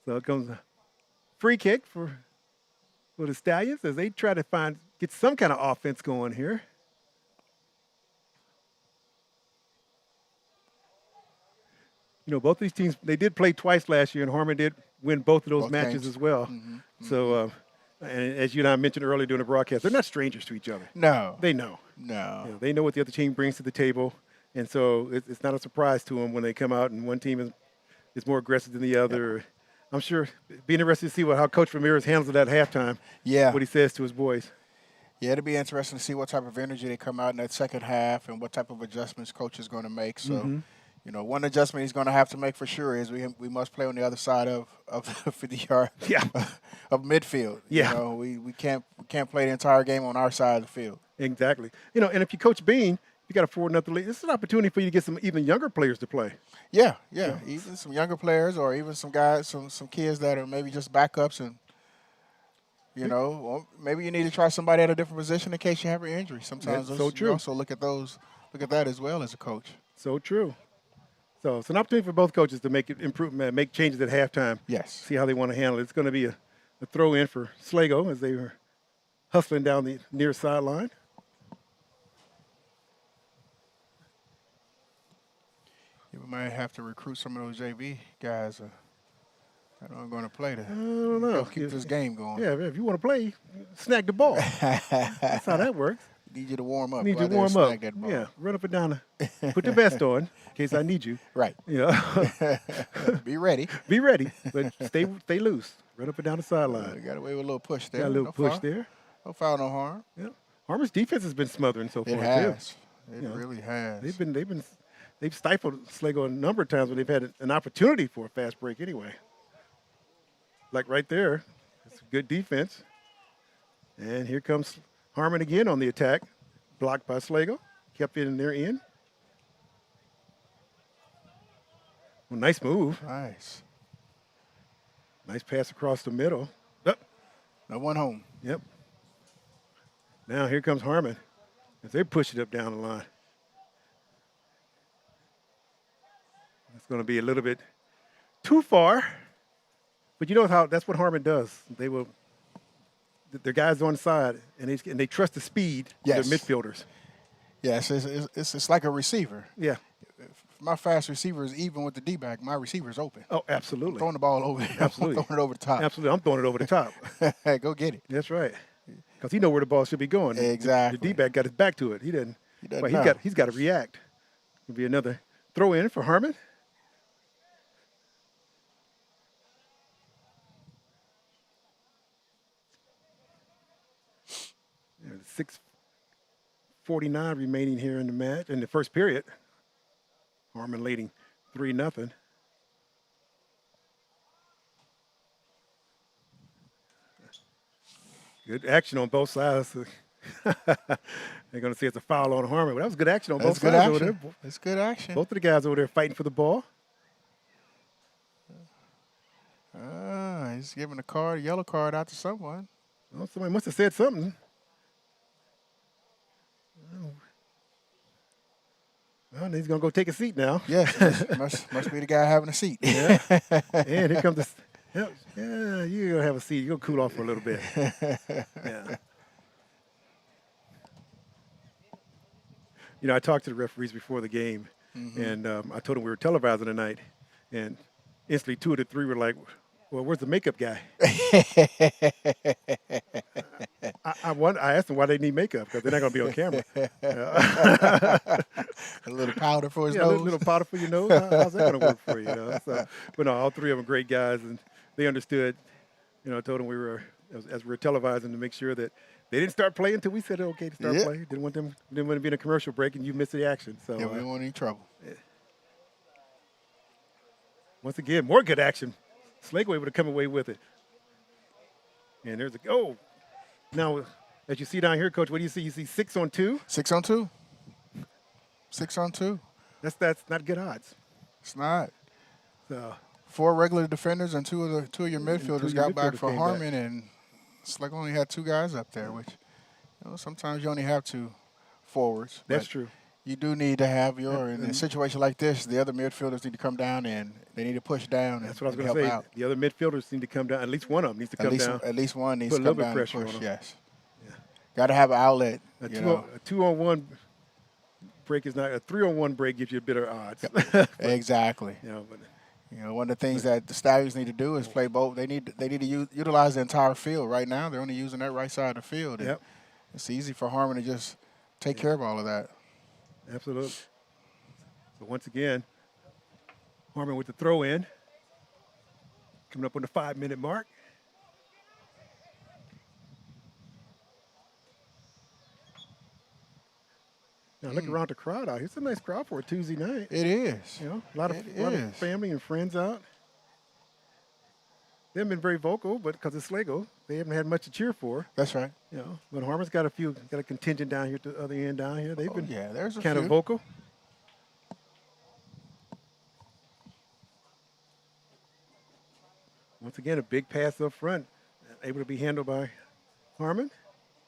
So it comes a free kick for the Stallions as they try to get some kind of offense going here. Both these teams, they did play twice last year, and Harmon did win both of those matches as well. Mm-hmm. So, and as you and I mentioned earlier during the broadcast, they're not strangers to each other. No. They know. No. They know what the other team brings to the table, and so it's not a surprise to them when they come out and one team is more aggressive than the other. Yep. I'm sure be interested to see how Coach Ramirez handles it at halftime. Yeah. What he says to his boys. Yeah, it'll be interesting to see what type of energy they come out in that second half and what type of adjustments Coach is going to make. So, You know, one adjustment he's going to have to make for sure is we must play on the other side of the 50-yard Yeah. of midfield. Yeah. You know, we can't play the entire game on our side of the field. Exactly. You know, and if you coach Bean, you got a 4-0 lead. This is an opportunity for you to get some even younger players to play. Yeah. Even some younger players or even some guys, some kids that are maybe just backups and, you know, well, maybe you need to try somebody at a different position in case you have an injury. Sometimes That's so true. you also look at that as well as a coach. So true. So it's an opportunity for both coaches to make make changes at halftime. Yes. See how they want to handle it. It's going to be a throw in for Schlagle as they were hustling down the near sideline. We might have to recruit some of those JV guys that aren't going to play to I don't know. keep this game going. Yeah, if you want to play, snag the ball. That's how that works. Need you to warm up. Need you to Go out warm there and up. snag that ball. Yeah, run up and down. Put the vest on in case I need you. Right. Yeah. Be ready. Be ready, but stay loose. Run up and down the sideline. Got away with a little push there. Got a little No push foul. there. No foul, no harm. Yeah. Harmon's defense has been smothering so far It too. has. It You know, really has. They've stifled Schlagle a number of times when they've had an opportunity for a fast break anyway. Like right there, it's good defense. And here comes Harmon again on the attack, blocked by Schlagle, kept it in their end. Well, nice move. Nice. Nice pass across the middle. Oh, No one home. yep. Now here comes Harmon as they push it up down the line. It's going to be a little bit too far, but you know how that's what Harmon does. Their guys on the side, and they trust the speed Yes. of their midfielders. Yes, it's like a receiver. Yeah. If my fast receiver is even with the D-back, my receiver's open. Oh, absolutely. Throwing the ball over. Absolutely. I'm throwing it over the top. Absolutely. I'm throwing it over the top. Go get it. That's right. Because he know where the ball should be going. Exactly. The D-back got his back to it. He doesn't know. He's got to react. It'll be another throw in for Harmon. There's 6:49 remaining here in the match, in the first period. Harmon leading 3-0. Good action on both sides. They're going to say it's a foul on Harmon. But that was good action on both That's good sides over action. there. That's good action. Both of the guys over there fighting for the ball. He's giving a yellow card out to someone. Well, somebody must have said something. Well, he's going to go take a seat now. Yes, must be the guy having a seat. Yeah. And here comes the. Yeah, you're going to have a seat. You're going to cool off for a little bit. Yeah. You know, I talked to the referees before the game, and I told them we were televising tonight, and instantly 2 of the 3 were like, well, where's the makeup guy? I asked them why they need makeup, because they're not going to be on camera. A little powder for his Yeah, nose. a little powder for your nose. How's that going to work for you? You know? So, but no, all 3 of them great guys, and they understood. You know, I told them we were, as we were televising, to make sure that they didn't start playing until we said okay to start playing. Didn't want to be in a commercial break and you miss the action. So Yeah, we don't want any trouble. once again, more good action. Schlagle able to come away with it. And there's a go. Now, as you see down here, Coach, what do you see? You see 6 on 2. 6 on 2. 6 on 2. That's not good odds. It's not. So 4 regular defenders and two of your midfielders got back for came Harmon, and Schlagle only had 2 guys up there, which sometimes you only have 2 forwards. that's but true. You do need to have in a situation like this, the other midfielders need to come down and they need to push down. That's what I was and going to help say. out. The other midfielders need to come down. At least one of them needs to come down. At least one needs Put to a come little bit down of pressure and push. on 'em. Yes. Got to have an outlet. A 2-on-1 break is not a 3-on-1 break gives you a bit of odds. Exactly. But One of the things that the Stallions need to do is play both. They need to utilize the entire field. Right now, they're only using that right side of the field. Yep. It's easy for Harmon to just take care of all of that. absolutely. So once again, Harmon with the throw in, coming up on the 5-minute mark. Now look around the crowd out here. It's a nice crowd for a Tuesday night. It is. You know, a lot of family and friends out. They haven't been very vocal, but because it's Schlagle, they haven't had much to cheer for. That's right. You know, but Harmon's got a contingent down here at the other end down here. They've been there's a kind few. of vocal. Once again, a big pass up front, able to be handled by Harmon.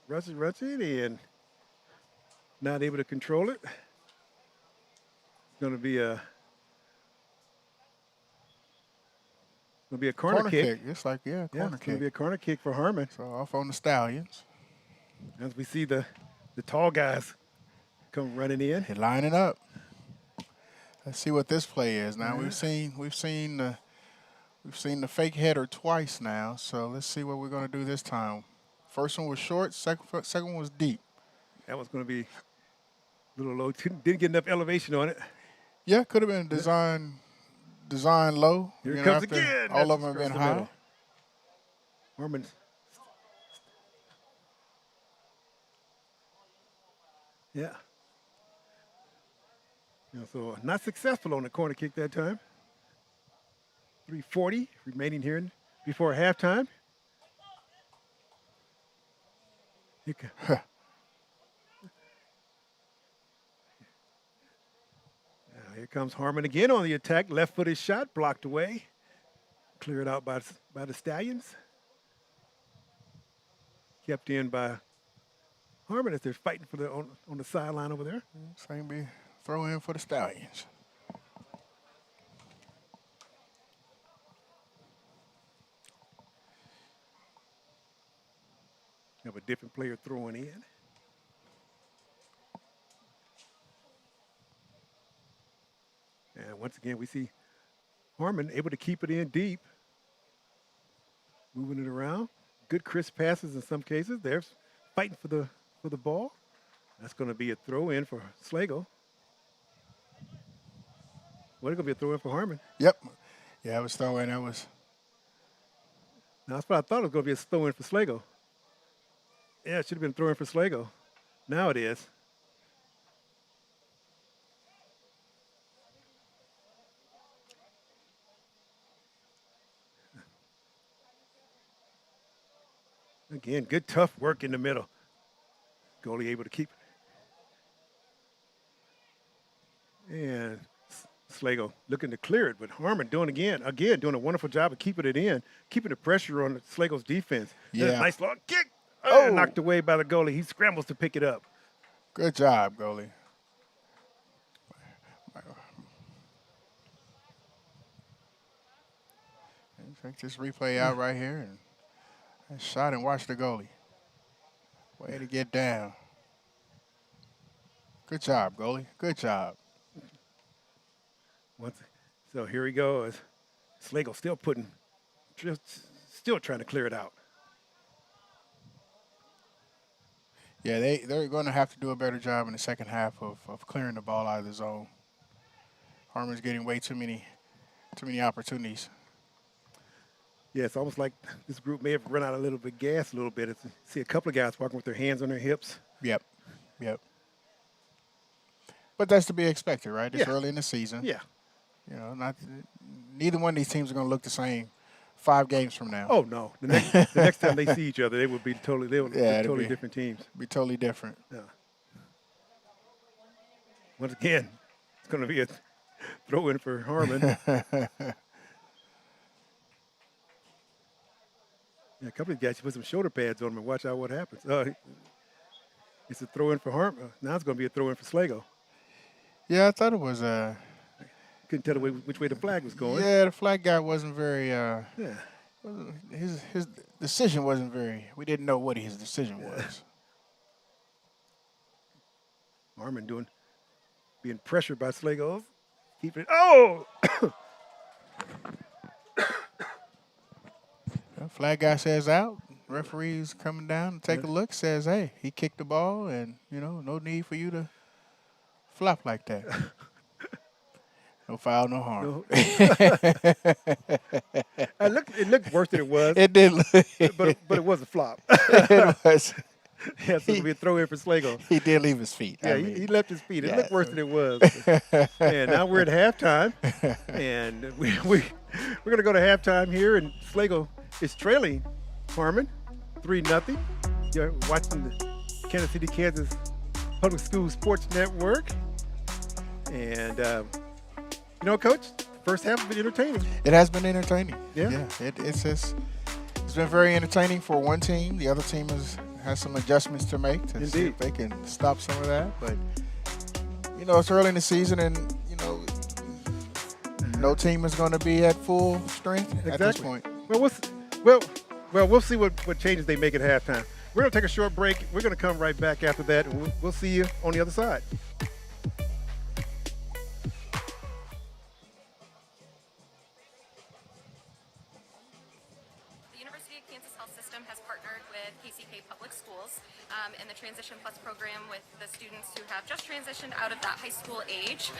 Rushes it, and not able to control it. It's going to be a corner kick. It's like, corner It's going kick. to be a corner kick for Harmon. So off on the Stallions. As we see the tall guys come running in. They're lining up. Let's see what this play is. Now we've seen the fake header twice now. So let's see what we're going to do this time. First one was short. Second one was deep. That was going to be a little low. Didn't get enough elevation on it. Yeah, could have been design low. Here it comes again. All of them have been high. Harmon. Yeah. So not successful on the corner kick that time. 3:40 remaining here before halftime. Here comes Harmon again on the attack. Left-footed shot blocked away. Cleared out by the Stallions. Kept in by Harmon as they're fighting for on the sideline over there. Same be throw in for the Stallions. Have a different player throwing in. And once again, we see Harmon able to keep it in deep. Moving it around. Good crisp passes in some cases. They're fighting for the ball. That's going to be a throw in for Schlagle. Well, it's going to be a throw in for Harmon. Yep. Yeah, it was throw in. That was. Now, that's what I thought it was going to be a throw in for Schlagle. Yeah, it should have been throw in for Schlagle. Now it is. Again, good tough work in the middle. Goalie able to keep it. And Schlagle looking to clear it, but Harmon doing doing a wonderful job of keeping it in, keeping the pressure on Schlagle's defense. Yeah. Nice long kick. Oh. Knocked away by the goalie. He scrambles to pick it up. Good job, goalie. Check this replay out right here. And shot and watch the goalie. Way to get down. Good job, goalie. Good job. So here we go. Schlagle still trying to clear it out. Yeah, they're going to have to do a better job in the second half of clearing the ball out of the zone. Harmon's getting way too many opportunities. Yeah, it's almost like this group may have run out a little bit of gas a little bit. See a couple of guys walking with their hands on their hips. Yep. But that's to be expected, right? It's Yeah. early in the season. Yeah. You know, neither one of these teams are going to look the same 5 games from now. Oh no, the next time they see each other, they would be totally different teams. Be totally different. Yeah. Once again, it's going to be a throw in for Harmon. Yeah, a couple of guys put some shoulder pads on him and watch out what happens. It's a throw in for Harmon. Now it's going to be a throw in for Schlagle. Yeah, I thought it was Couldn't tell which way the flag was going. Yeah, the flag guy wasn't very. Yeah. His decision wasn't very. We didn't know what his decision was. Harmon being pressured by Schlagle. Keeping it. Oh! Flag guy says out. Referee's coming down to take a look. Says, hey, he kicked the ball, and no need for you to flop like that. No foul, no harm. No. It looked worse than it was. It did look. but it was a flop. It was. Yeah, so it'll be a throw in for Schlagle. He did leave his feet. Yeah, I mean, he left his feet. It yeah. looked worse than it was. And now we're at halftime, and we're going to go to halftime here, and Schlagle is trailing Harmon 3-0. You're watching the Kansas City, Kansas Public School Sports Network. And, Coach, first half has been entertaining. It has been entertaining. Yeah. It's been very entertaining for one team. The other team has some adjustments to make to see if they can stop some of that. But, it's early in the season, and, no team is going to be at full strength at this point. Well, we'll see what changes they make at halftime. We're going to take a short break. We're going to come right back after that, and we'll see you on the other side. KCK Public Schools in the Transition Plus program with the students who have just transitioned out of that high school age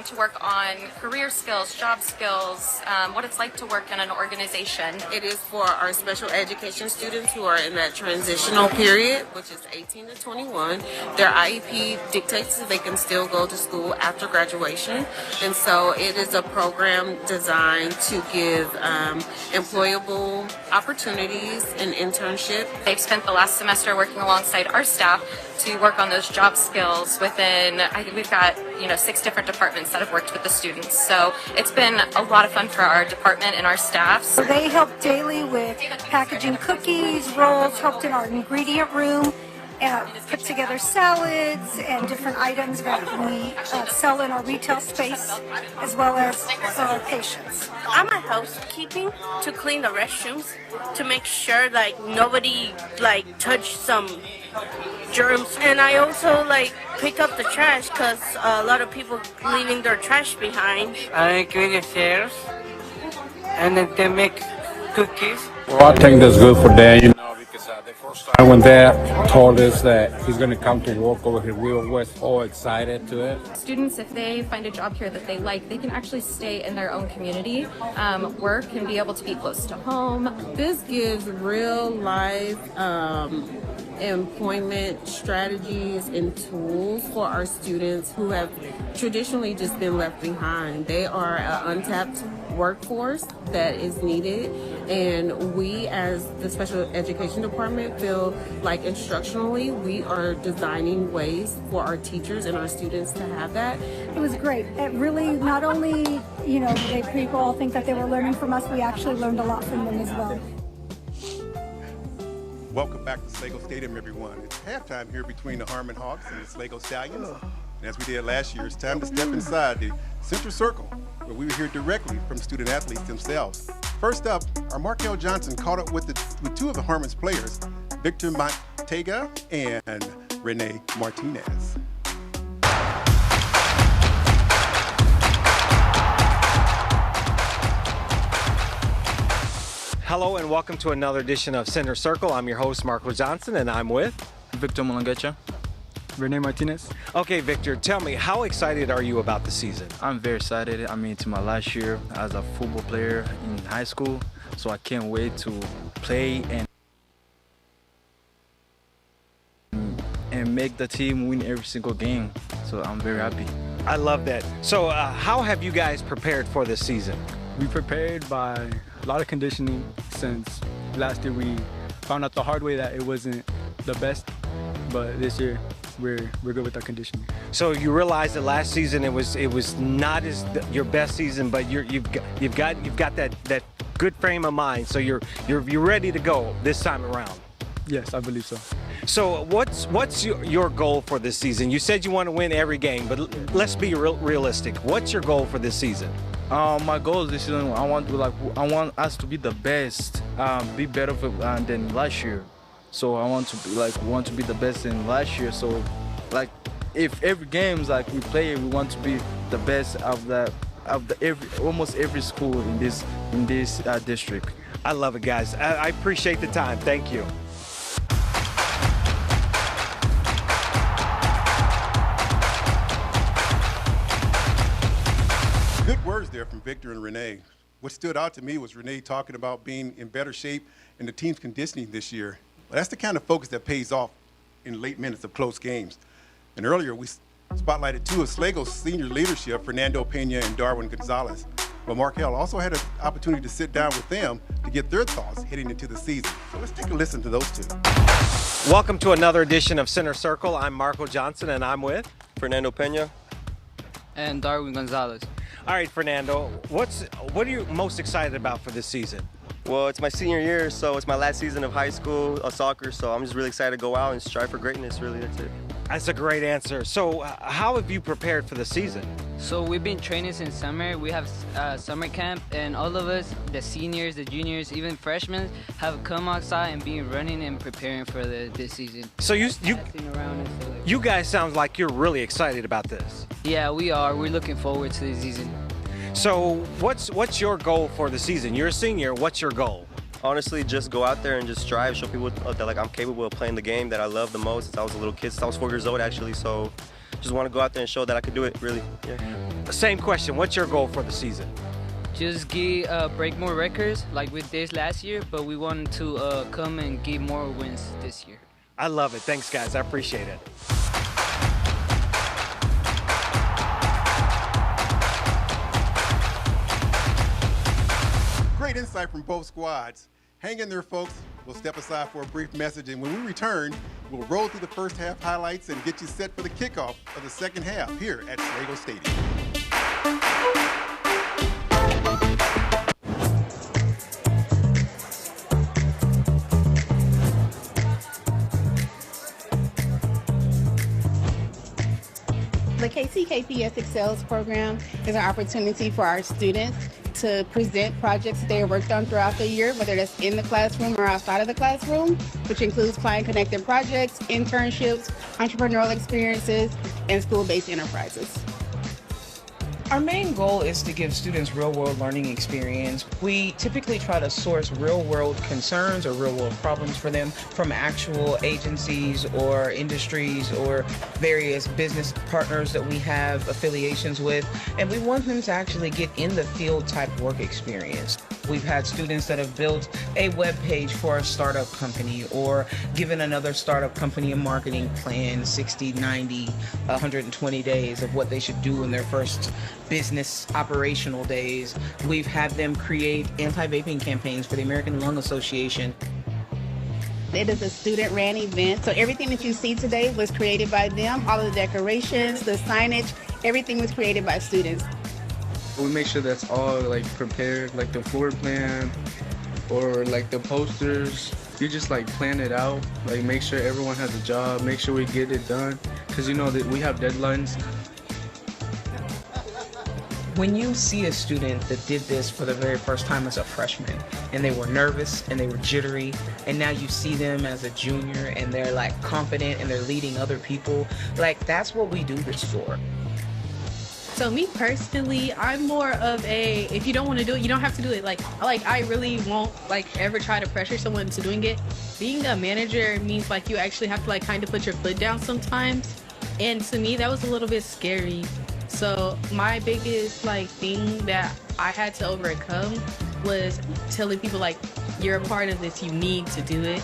to work on career skills, job skills, what it's like to work in an organization. It is for our special education students who are in that transitional period, which is 18 to 21. Their IEP dictates that they can still go to school after graduation, and so it is a program designed to give employable opportunities and internship. They've spent the last semester working alongside our staff to work on those job skills within, I think we've got 6 different departments that have worked with the students. So it's been a lot of fun for our department and our staff. So they help daily with packaging cookies, rolls, helped in our ingredient room, put together salads and different items that we sell in our retail space, as well as for our patients. I'm a housekeeping to clean the restrooms to make sure nobody touch some germs, and I also pick up the trash because a lot of people leaving their trash behind. I clean the stairs and then they make cookies. Well, I think that's good for them, because the first time when Dad told us that he's going to come to work over here, we were all excited to it. Students, if they find a job here that they like, they can actually stay in their own community, work, and be able to be close to home. This gives real life employment strategies and tools for our students who have traditionally just been left behind. They are an untapped workforce that is needed, and we as the special education department feel like instructionally we are designing ways for our teachers and our students to have that. It was great. It really, not only, people all think that they were learning from us, we actually learned a lot from them as well. Welcome back to Schlagle Stadium, everyone. It's halftime here between the Harmon Hawks and the Schlagle Stallions. And as we did last year, it's time to step inside the center circle, where we will hear directly from student athletes themselves. First up, our Markel Johnson caught up with 2 of the Harmon's players, Victor Montega and Renee Martinez. Hello and welcome to another edition of Center Circle. I'm your host, Marco Johnson, and I'm with Victor Molangecha. Renee Martinez. Okay, Victor, tell me, how excited are you about the season? I'm very excited. It's my last year as a football player in high school, so I can't wait to play and make the team win every single game. So I'm very happy. I love that. So how have you guys prepared for this season? We prepared by a lot of conditioning since last year we found out the hard way that it wasn't the best, but this year we're good with our conditioning. So you realized that last season it was not as your best season, but you've got that good frame of mind. So you're ready to go this time around. Yes, I believe so. So what's your goal for this season? You said you want to win every game, but let's be realistic. What's your goal for this season? My goal this season, I want us to be the best, be better than last year. So I want to be the best than last year. So if every games we play, we want to be the best of almost every school in this district. I love it, guys. I appreciate the time. Thank you. Good words there from Victor and Renee. What stood out to me was Renee talking about being in better shape and the team's conditioning this year. Well, that's the kind of focus that pays off in late minutes of close games. And earlier, we spotlighted two of Schlagle's senior leadership, Fernando Pena and Darwin Gonzalez. But Markel also had an opportunity to sit down with them to get their thoughts heading into the season. So let's take a listen to those two. Welcome to another edition of Center Circle. I'm Marco Johnson, and I'm with Fernando Pena and Darwin Gonzalez. All right, Fernando, what are you most excited about for this season? Well, it's my senior year, so it's my last season of high school soccer, so I'm just really excited to go out and strive for greatness, really, that's it. That's a great answer. So how have you prepared for the season? So we've been training since summer. We have summer camp, and all of us, the seniors, the juniors, even freshmen, have come outside and been running and preparing for this season. So you guys sound like you're really excited about this. Yeah, we are. We're looking forward to the season. So what's your goal for the season? You're a senior. What's your goal? Honestly, just go out there and just strive, show people that like I'm capable of playing the game that I love the most since I was a little kid, since I was 4 years old actually. So just want to go out there and show that I could do it, really. Yeah. Same question. What's your goal for the season? Just break more records like we did last year, but we want to come and get more wins this year. I love it. Thanks, guys. I appreciate it. Great insight from both squads. Hang in there, folks. We'll step aside for a brief message, and when we return, we'll roll through the first half highlights and get you set for the kickoff of the second half here at Schlagle Stadium. The KCKPS Excels program is an opportunity for our students to present projects that they have worked on throughout the year, whether that's in the classroom or outside of the classroom, which includes client-connected projects, internships, entrepreneurial experiences, and school-based enterprises. Our main goal is to give students real-world learning experience. We typically try to source real-world concerns or real-world problems for them from actual agencies or industries or various business partners that we have affiliations with, and we want them to actually get in the field type work experience. We've had students that have built a web page for a startup company or given another startup company a marketing plan, 60, 90, 120 days of what they should do in their first business operational days. We've had them create anti-vaping campaigns for the American Lung Association. It is a student-ran event, so everything that you see today was created by them. All of the decorations, the signage, everything was created by students. We make sure that's all like prepared, like the floor plan or like the posters. You just like plan it out, like make sure everyone has a job, make sure we get it done, because you know that we have deadlines. When you see a student that did this for the very first time as a freshman, and they were nervous and they were jittery, and now you see them as a junior and they're like confident and they're leading other people, like that's what we do this for. So me personally, I'm more of a, if you don't want to do it, you don't have to do it. Like I really won't ever try to pressure someone into doing it. Being a manager means like you actually have to kind of put your foot down sometimes. And to me, that was a little bit scary. So my biggest thing that I had to overcome was telling people you're a part of this, you need to do it.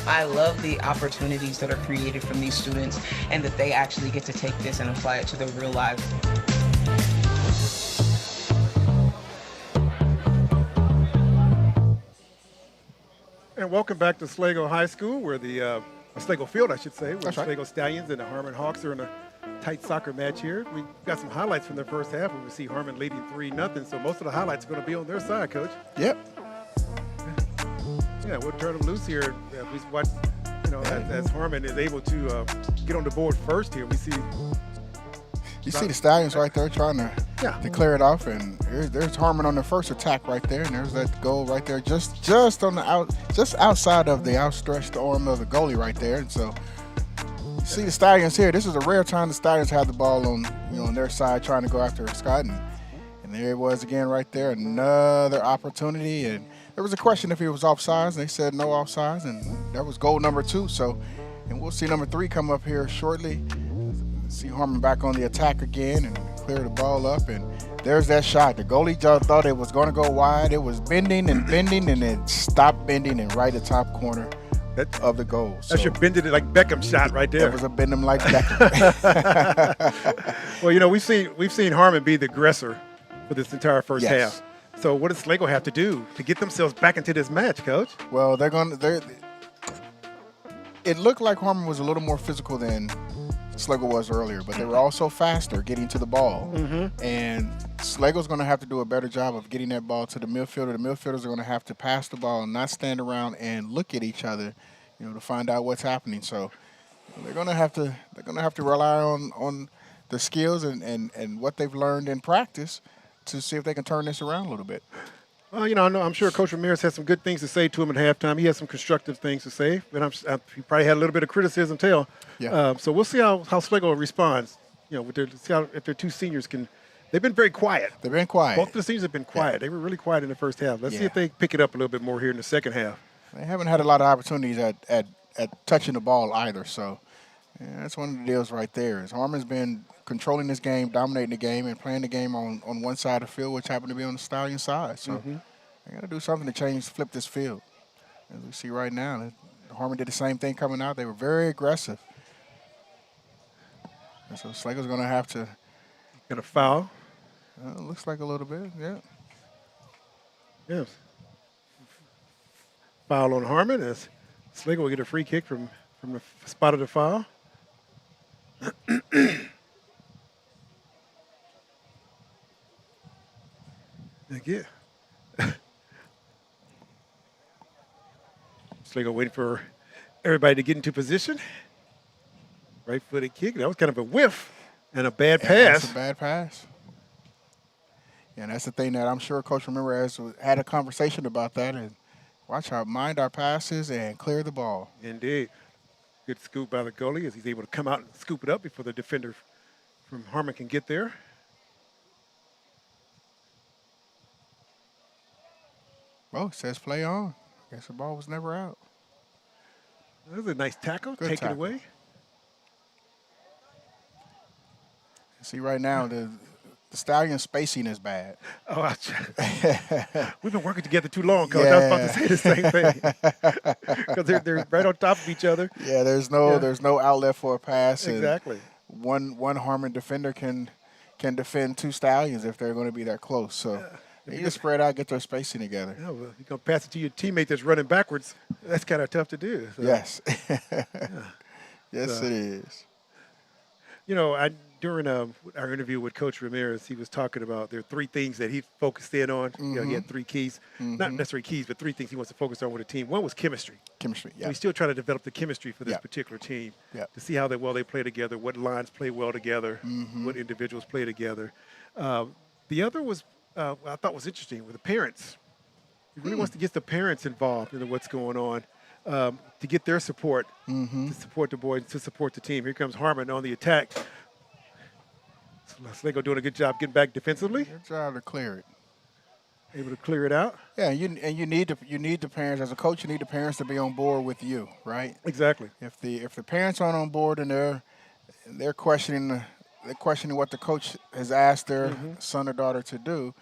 I love the opportunities that are created from these students and that they actually get to take this and apply it to their real lives. And welcome back to Schlagle High School, where Schlagle Field, I should say, where That's right. Schlagle Stallions and the Harmon Hawks are in a tight soccer match here. We got some highlights from the first half where we see Harmon leading 3-0, so most of the highlights are going to be on their side, Coach. Yep. Yeah, we'll turn them loose here. We watch, as Harmon is able to get on the board first here. We see. You see the Stallions right there trying to clear it off, and there's Harmon on the first attack right there, and there's that goal right there, just on the just outside of the outstretched arm of the goalie right there. And so you see the Stallions here. This is a rare time the Stallions have the ball on their side trying to go after Scott, and there it was again right there, another opportunity. And there was a question if he was offsides, and they said no offsides, and that was goal number 2. So, and we'll see number 3 come up here shortly. See Harmon back on the attack again and clear the ball up, and there's that shot. The goalie just thought it was going to go wide. It was bending, and it stopped bending and right at the top corner of the goals. That's your bend it like Beckham shot right there. That was a bend them like Beckham. Well, you know, we've seen Harmon be the aggressor for this entire first Yes. half. So what does Schlagle have to do to get themselves back into this match, Coach? Well, it looked like Harmon was a little more physical than Schlagle was earlier, but they were also faster getting to the ball. And Schlagle's going to have to do a better job of getting that ball to the midfielder. The midfielders are going to have to pass the ball and not stand around and look at each other, you know, to find out what's happening. So they're going to have to rely on the skills and what they've learned in practice to see if they can turn this around a little bit. Well, you know, I'm sure Coach Ramirez has some good things to say to him at halftime. He has some constructive things to say, but he probably had a little bit of criticism too. Yeah. So we'll see how Schlagle responds. You know, if their two seniors can. They've been very quiet. They've been quiet. Both of the seniors have been quiet. Yeah. They were really quiet in the first half. Let's see if they pick it up a little bit more here in the second half. They haven't had a lot of opportunities at touching the ball either. So that's one of the deals right there. Is Harmon's been controlling this game, dominating the game, and playing the game on one side of the field, which happened to be on the Stallion side. So they got to do something to flip this field. As we see right now, Harmon did the same thing coming out. They were very aggressive. And so Schlagle's going to have to get a foul. Looks like a little bit, yeah. Yes. Foul on Harmon as Schlagle will get a free kick from the spot of the foul. Again. Schlagle waiting for everybody to get into position. Right-footed kick. That was kind of a whiff and a bad pass. That's a bad pass. Yeah, and that's the thing that I'm sure Coach Ramirez had a conversation about that. And watch out, mind our passes and clear the ball. Indeed. Good scoop by the goalie as he's able to come out and scoop it up before the defender from Harmon can get there. Oh, it says play on. Guess the ball was never out. That was a nice tackle. Good Take tackle. it away. See, right now, the Stallion spacing is bad. Oh, we've been working together too long, Coach. I was about to say the same thing. Because they're right on top of each other. Yeah, there's no outlet for a pass. Exactly. And one Harmon defender can defend two Stallions if they're going to be that close. So they just spread out, get their spacing together. Yeah, well, you're going to pass it to your teammate that's running backwards. That's kind of tough to do. So. Yes. Yes, it is. You know, during our interview with Coach Ramirez, he was talking about there are three things that he focused in on. You know, he had three keys, not necessarily keys, but three things he wants to focus on with a team. One was chemistry. Chemistry, yeah. So he's still trying to develop the chemistry for this particular team to see how well they play together, what lines play well together, what individuals play together. The other was I thought was interesting with the parents. He really wants to get the parents involved in what's going on. To get their support, to support the boys, to support the team. Here comes Harmon on the attack. Schlagle doing a good job getting back defensively. Good job to clear it. Able to clear it out. Yeah, you need the parents as a coach. You need the parents to be on board with you, right? Exactly. If the parents aren't on board and they're questioning what the coach has asked their son or daughter to do,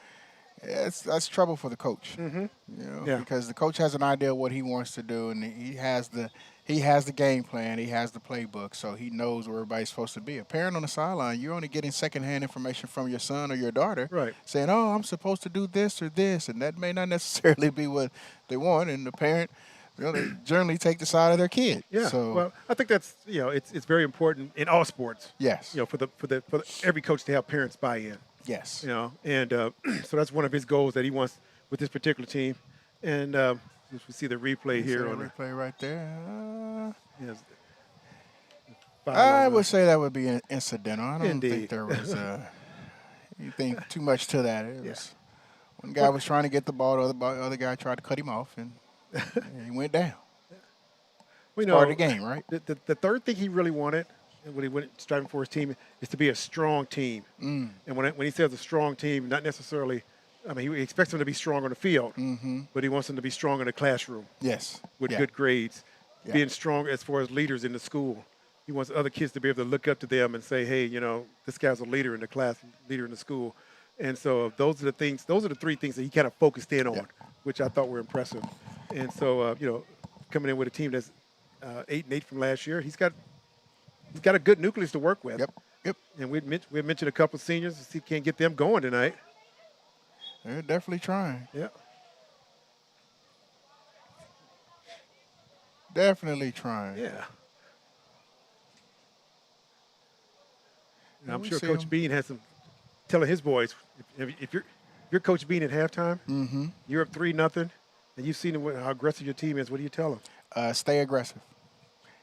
that's trouble for the coach. You know, because the coach has an idea of what he wants to do, and he has the game plan, he has the playbook, so he knows where everybody's supposed to be. A parent on the sideline, you're only getting secondhand information from your son or your daughter, saying, "Oh, I'm supposed to do this or this," and that may not necessarily be what they want. And the parent, they generally take the side of their kid. Yeah. So, well, I think that's it's very important in all sports. Yes. You know, for every coach to have parents buy in. Yes. You know, and so that's one of his goals that he wants with this particular team. And we see the replay here on the replay right there. Yes. I would say that would be incidental. I don't think there was anything too much to that. It was one guy was trying to get the ball, the other guy tried to cut him off, and he went down. We It's know part of the game, right? The third thing he really wanted, and what he went striving for his team, is to be a strong team. And when he says a strong team, not necessarily, I mean, he expects them to be strong on the field, but he wants them to be strong in the classroom. Yes. With good grades, being strong as far as leaders in the school. He wants other kids to be able to look up to them and say, hey, you know, this guy's a leader in the class, leader in the school. And so those are the three things that he kind of focused in on, which I thought were impressive. And so, you know, coming in with a team that's 8-8 from last year. He's got a good nucleus to work with. Yep. And we mentioned a couple of seniors. See if he can't get them going tonight. They're definitely trying. Yeah. Definitely trying. Yeah. And Yeah, I'm we sure see Coach him. Bean has some telling his boys, if you're Coach Bean at halftime, you're up 3-0, and you've seen how aggressive your team is. What do you tell them? Stay aggressive.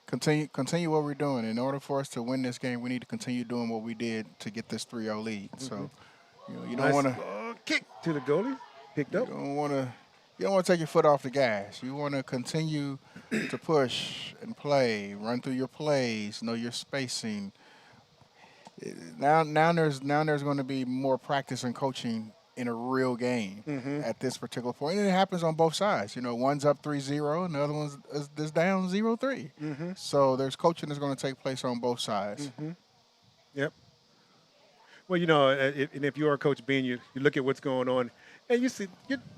Continue what we're doing. In order for us to win this game, we need to continue doing what we did to get this 3-0 lead. So, you don't Nice want to long kick to the goalie, picked up. You don't want to take your foot off the gas. You want to continue to push and play, run through your plays, know your spacing. Now there's going to be more practice and coaching in a real game at this particular point. And it happens on both sides. One's up 3-0 and the other one's is down 0-3. So there's coaching that's going to take place on both sides. Yep. Well, and if you are Coach Bean, you look at what's going on, and you see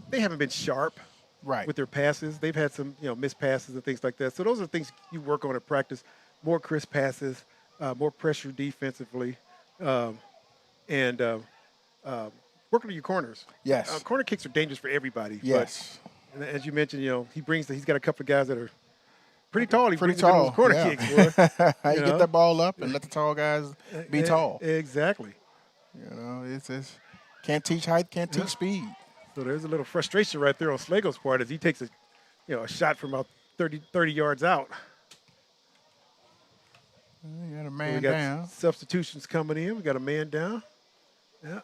they haven't been sharp with their passes. They've had some missed passes and things like that. So those are things you work on at practice: more crisp passes, more pressure defensively, and working on your corners. Yes. Corner kicks are dangerous for everybody. Yes. But, and as you mentioned, he's got a couple of guys that are pretty tall. He Pretty brings them in tall. those corner kicks, boy. How you get that ball up and let the tall guys be tall. Exactly. It's can't teach height, can't teach speed. So there's a little frustration right there on Schlagle's part as he takes a shot from about 30 yards out. You got a So man we got down. substitutions coming in. We got a man down. Yeah.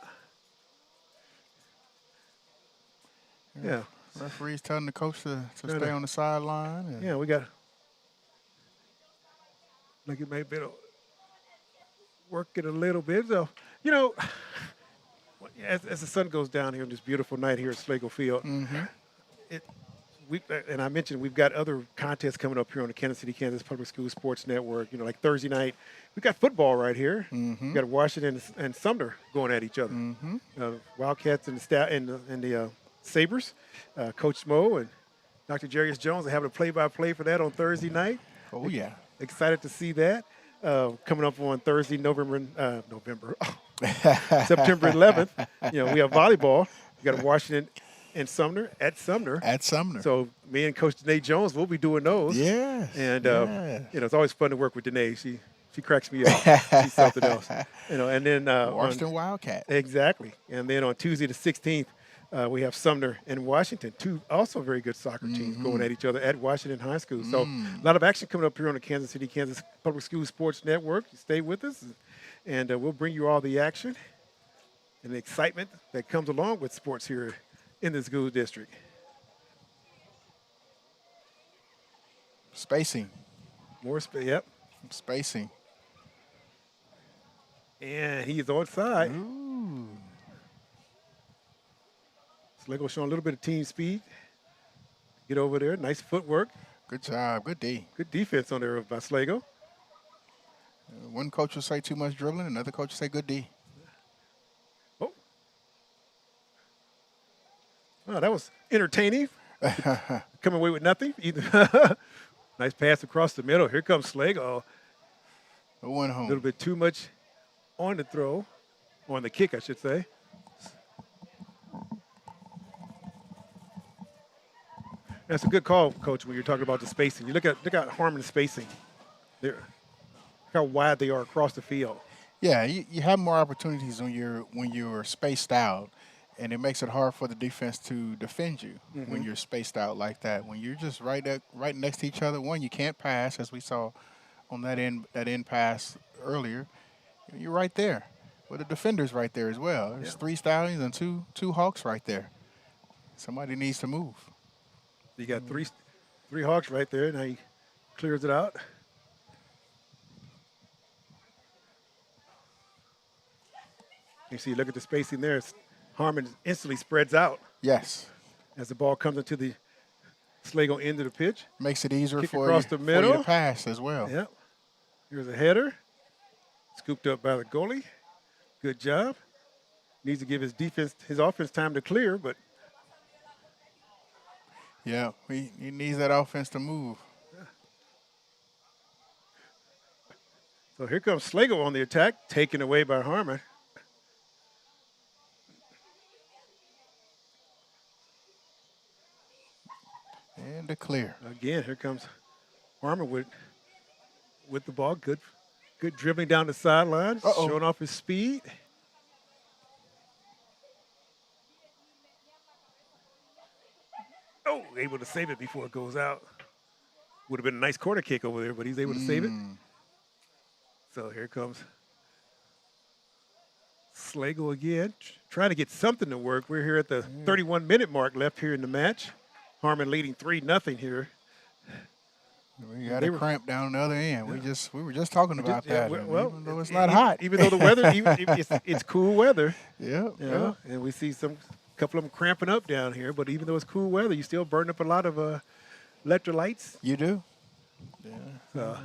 Yeah. Referee's telling the coach to stay on the sideline. Yeah, we got like it may be work it a little bit. So, as the sun goes down here on this beautiful night here at Schlagle Field, and I mentioned we've got other contests coming up here on the Kansas City, Kansas Public School Sports Network. Like Thursday night, we've got football right here. We've got Washington and Sumner going at each other. Wildcats and the Sabres. Coach Smo and Dr. Jarius Jones are having a play-by-play for that on Thursday night. Oh, yeah. Excited to see that. Coming up on Thursday, September 11th. We have volleyball. We got Washington and Sumner at Sumner. At Sumner. So me and Coach Danae Jones will be doing those. Yeah. And it's always fun to work with Danae. She cracks me up. She's something else. And then Washington Wildcat. Exactly. And then on Tuesday the 16th, we have Sumner and Washington, two also very good soccer teams going at each other at Washington High School. So a lot of action coming up here on the Kansas City, Kansas Public School Sports Network. Stay with us, and we'll bring you all the action and the excitement that comes along with sports here in the school district. Spacing. More space, yep. Spacing. And he is onside. Schlagle showing a little bit of team speed. Get over there. Nice footwork. Good job. Good D. Good defense on there by Schlagle. One coach will say too much dribbling. Another coach will say good D. Oh, that was entertaining. Coming away with nothing. Nice pass across the middle. Here comes Schlagle. One home. A little bit too much on the throw. On the kick, I should say. That's a good call, Coach, when you're talking about the spacing. You look at Harmon's spacing. Look how wide they are across the field. Yeah, you have more opportunities when you're spaced out, and it makes it hard for the defense to defend you when you're spaced out like that. When you're just right next to each other, one, you can't pass, as we saw on that end pass earlier. You're right there. Well, the defender's right there as well. There's 3 Stallions and two Hawks right there. Somebody needs to move. You got three Hawks right there. Now he clears it out. You see, look at the spacing there. Harmon instantly spreads out. Yes. As the ball comes into the Schlagle end of the pitch. Makes it easier Kick for across you the middle. to pass as well. Yep. Here's a header. Scooped up by the goalie. Good job. Needs to give his offense time to clear, but yeah, he needs that offense to move. So here comes Schlagle on the attack, taken away by Harmon. And the clear. Again, here comes Harmon with the ball. Good dribbling down the sideline, showing off his speed. Oh, able to save it before it goes out. Would have been a nice corner kick over there, but he's able to save it. So here comes Schlagle again, trying to get something to work. We're here at the 31-minute mark left here in the match. Harmon leading 3-0 here. We got a cramp down the other end. Yeah. We were just talking about that. Well, even though it's not hot, even though the weather, it's cool weather. Yeah. And we see couple of them cramping up down here. But even though it's cool weather, you still burn up a lot of electrolytes. You do. Yeah. So,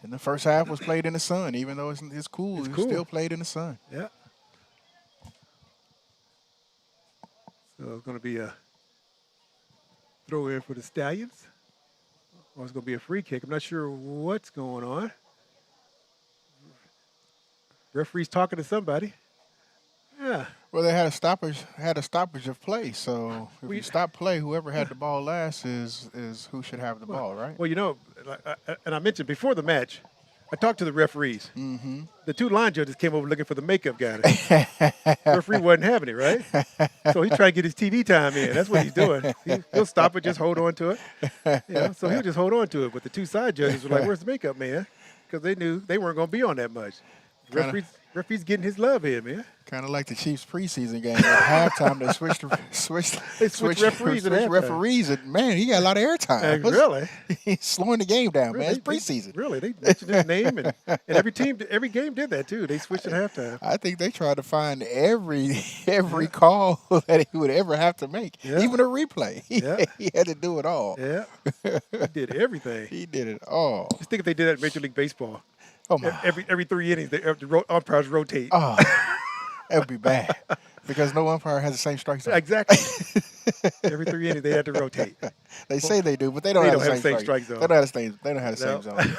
and the first half was played in the sun, even though it's cool. It was still played in the sun. Yeah. So it's going to be a throw in for the Stallions. Or it's going to be a free kick. I'm not sure what's going on. Referee's talking to somebody. Yeah. Well, they had a stoppage of play. So if we stop play, whoever had the ball last is who should have the ball, right? Well, and I mentioned before the match, I talked to the referees. Mm-hmm. The two line judges came over looking for the makeup guy. The referee wasn't having it, right? So he's trying to get his TV time in. That's what he's doing. He'll stop it, just hold on to it. So he'll just hold on to it. But the two side judges were like, where's the makeup man? Because they knew they weren't going to be on that much. Referee's getting his love in, man. Kind of like the Chiefs preseason game. At halftime, they switched referees. And, man, he got a lot of airtime. Really? He's slowing the game down, really? man. It's preseason. They mentioned his name, and every game did that, too. They switched at halftime. I think they tried to find every call that he would ever have to make, even a replay. He had to do it all. Yeah, he did everything. He did it all. Just think if they did that in Major League Baseball. Oh, my. Every 3 innings, the umpires rotate. Oh, that would be bad because no umpire has the same strike zone. Exactly. Every 3 innings, they have to rotate. They say they do, but they don't have the same strike zone. They don't have the same zone.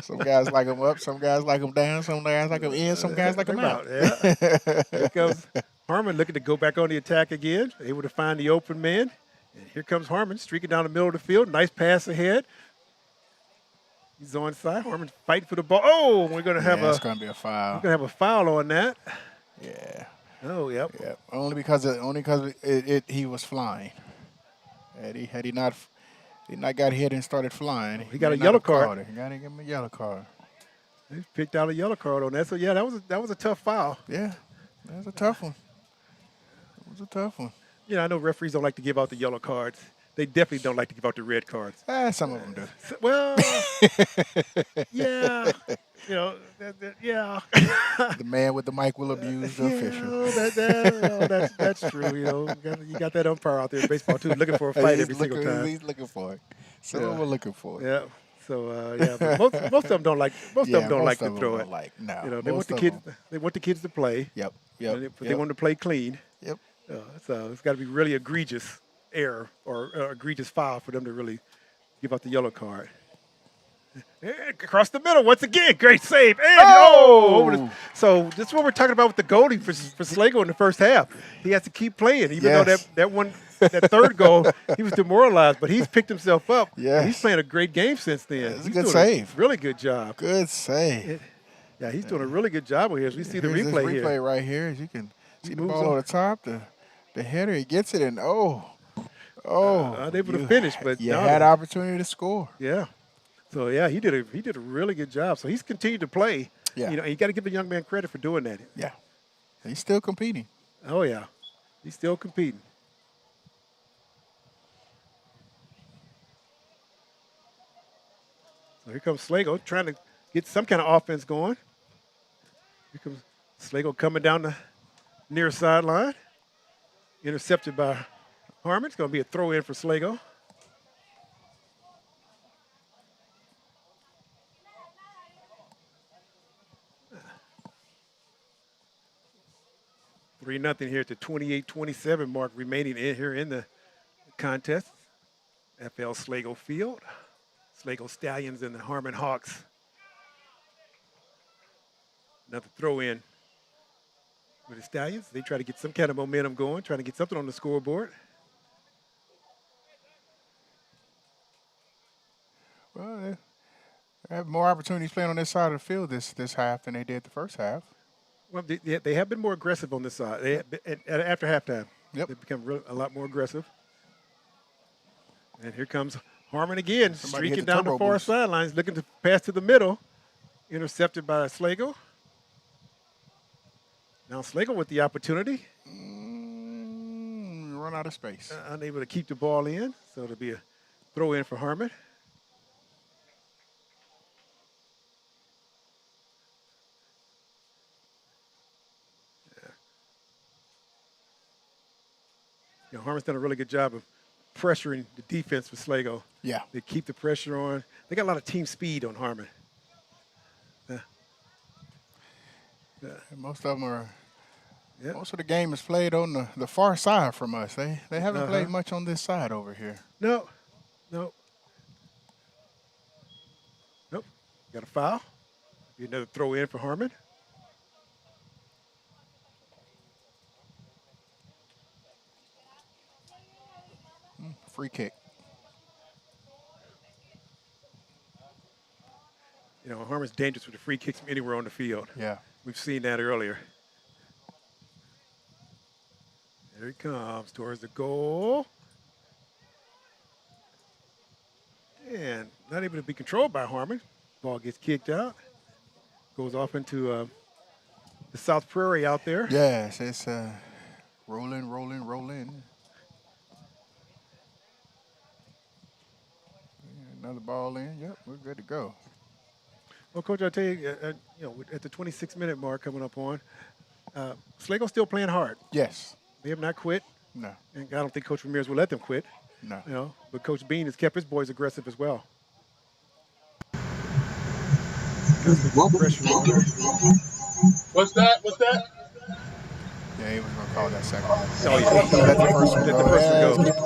Some guys like them up, some guys like them down, some guys like them in, some guys like them out. Yeah. Here comes Harmon looking to go back on the attack again, able to find the open man. And here comes Harmon streaking down the middle of the field. Nice pass ahead. He's onside. Harmon's fighting for the ball. Oh, we're going to have it's going to be a foul. We're going to have a foul on that. Yeah. Oh, yep. Only because he was flying. Had he not got hit and started flying, he got a yellow card. He got to give him a yellow card. He picked out a yellow card on that. So yeah, that was a tough foul. Yeah, that was a tough one. Yeah, I know referees don't like to give out the yellow cards. They definitely don't like to give out the red cards. Some of them do. Well, yeah, yeah. The man with the mic will abuse the official. That's true. You got that umpire out there in baseball too, looking for a fight every single time. He's looking for it. So we're looking for it. Yeah. So but most of them don't like. Most of them don't like to throw it. No. They want the kids. They want the kids to play. Yep. They want to play clean. Yep. So it's got to be really egregious error or egregious foul for them to really give out the yellow card. Across the middle once again, great save. And so this is what we're talking about with the goalie for Schlagle in the first half. He has to keep playing, even though that third goal he was demoralized, but he's picked himself up. Yeah, he's playing a great game since then. It's a good save. Really good job. Good save. He's doing a really good job here. As we see the replay here. Here's replay right here. As you can see the ball on the top, the header, he gets it, and unable to finish, but you had opportunity to score. Yeah. So he did a really good job. So he's continued to play. Yeah. You got to give the young man credit for doing that. Yeah. He's still competing. Oh yeah. He's still competing. So here comes Schlagle trying to get some kind of offense going. Here comes Schlagle coming down the near sideline. Intercepted by Harmon. It's going to be a throw in for Schlagle. Nothing here at the 28-27 mark remaining here in the contest. FL Schlagle Field. Schlagle Stallions and the Harmon Hawks Another throw in with the Stallions. They try to get some kind of momentum going, trying to get something on the scoreboard. Well, they have more opportunities playing on this side of the field this half than they did the first half. Well, they have been more aggressive on this side. They after halftime. Yep. They've become a lot more aggressive. And here comes Harmon again, Somebody streaking hit the down the turbo far boost. sidelines, looking to pass to the middle. Intercepted by Schlagle. Now Schlagle with the opportunity. Run out of space. Unable to keep the ball in, so it'll be a throw in for Harmon. Harmon's done a really good job of pressuring the defense with Schlagle. Yeah. They keep the pressure on. They got a lot of team speed on Harmon. Most of them are. Yep. Most of the game is played on the far side from us. They haven't played much on this side over here. No. Got a foul. Be another throw in for Harmon. Free kick. Harmon's dangerous with the free kicks from anywhere on the field. Yeah. We've seen that earlier. There he comes towards the goal. And not able to be controlled by Harmon. Ball gets kicked out. Goes off into the South Prairie out there. Yes, it's rolling. Another ball in. Yep, we're good to go. Well, Coach, I'll tell you, at the 26-minute mark coming up on, Schlagle's still playing hard. Yes. They have not quit. No. And I don't think Coach Ramirez will let them quit. No. But Coach Bean has kept his boys aggressive as well. What's that? Yeah, he was going to call that second one. Oh, yeah. He let the first one go.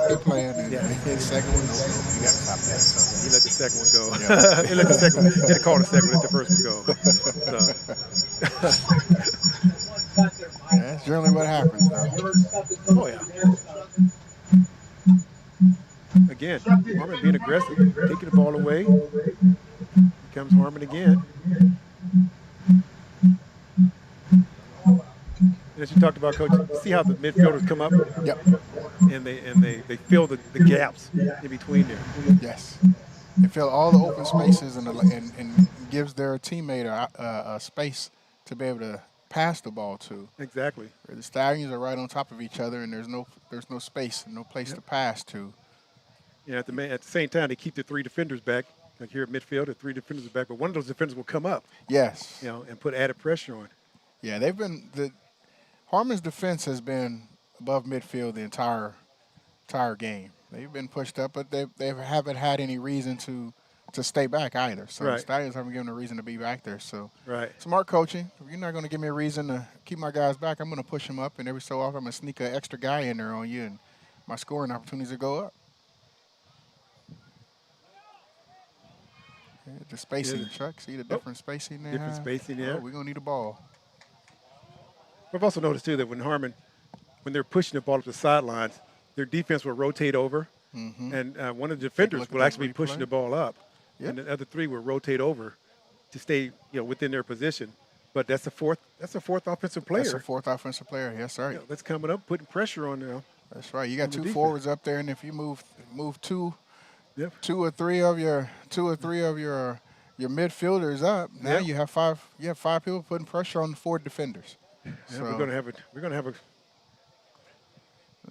Keep playing. And Yeah. the second one, no, you got to stop that. So. He let the second one go. Yeah. He let the second one. He had to call the second one. Let the first one go. Yeah, that's generally what happens, though. Oh, yeah. Again, Harmon being aggressive, taking the ball away. Here comes Harmon again. As you talked about, Coach, see how the midfielders come up? Yep. And they fill the gaps in between there. Yes. They fill all the open spaces and gives their teammate a space to be able to pass the ball to. Exactly. Where the Stallions are right on top of each other, and there's no space, no place to pass to. At the same time, they keep the three defenders back. Like here at midfield, the three defenders are back, but one of those defenders will come up. Yes. And put added pressure on. Yeah, Harmon's defense has been above midfield the entire game. They've been pushed up, but they haven't had any reason to stay back either. So right. The Stallions haven't given a reason to be back there. So right. Smart coaching. If you're not going to give me a reason to keep my guys back, I'm going to push them up, and every so often I'm going to sneak an extra guy in there on you, and my scoring opportunities will go up. Yeah, the spacing, Chuck. See the different spacing there? Different spacing there. We're going to need a ball. I've also noticed, too, that when they're pushing the ball up the sidelines, their defense will rotate over, and one of the defenders will actually be pushing the ball up, and the other three will rotate over to stay within their position. But that's a fourth offensive player. That's a fourth offensive player, yes, sir. That's coming up, putting pressure on them. That's right. You got two forwards up there, and if you move two or three of your midfielders up, now you have five people putting pressure on the four defenders. Yeah, so we're gonna have a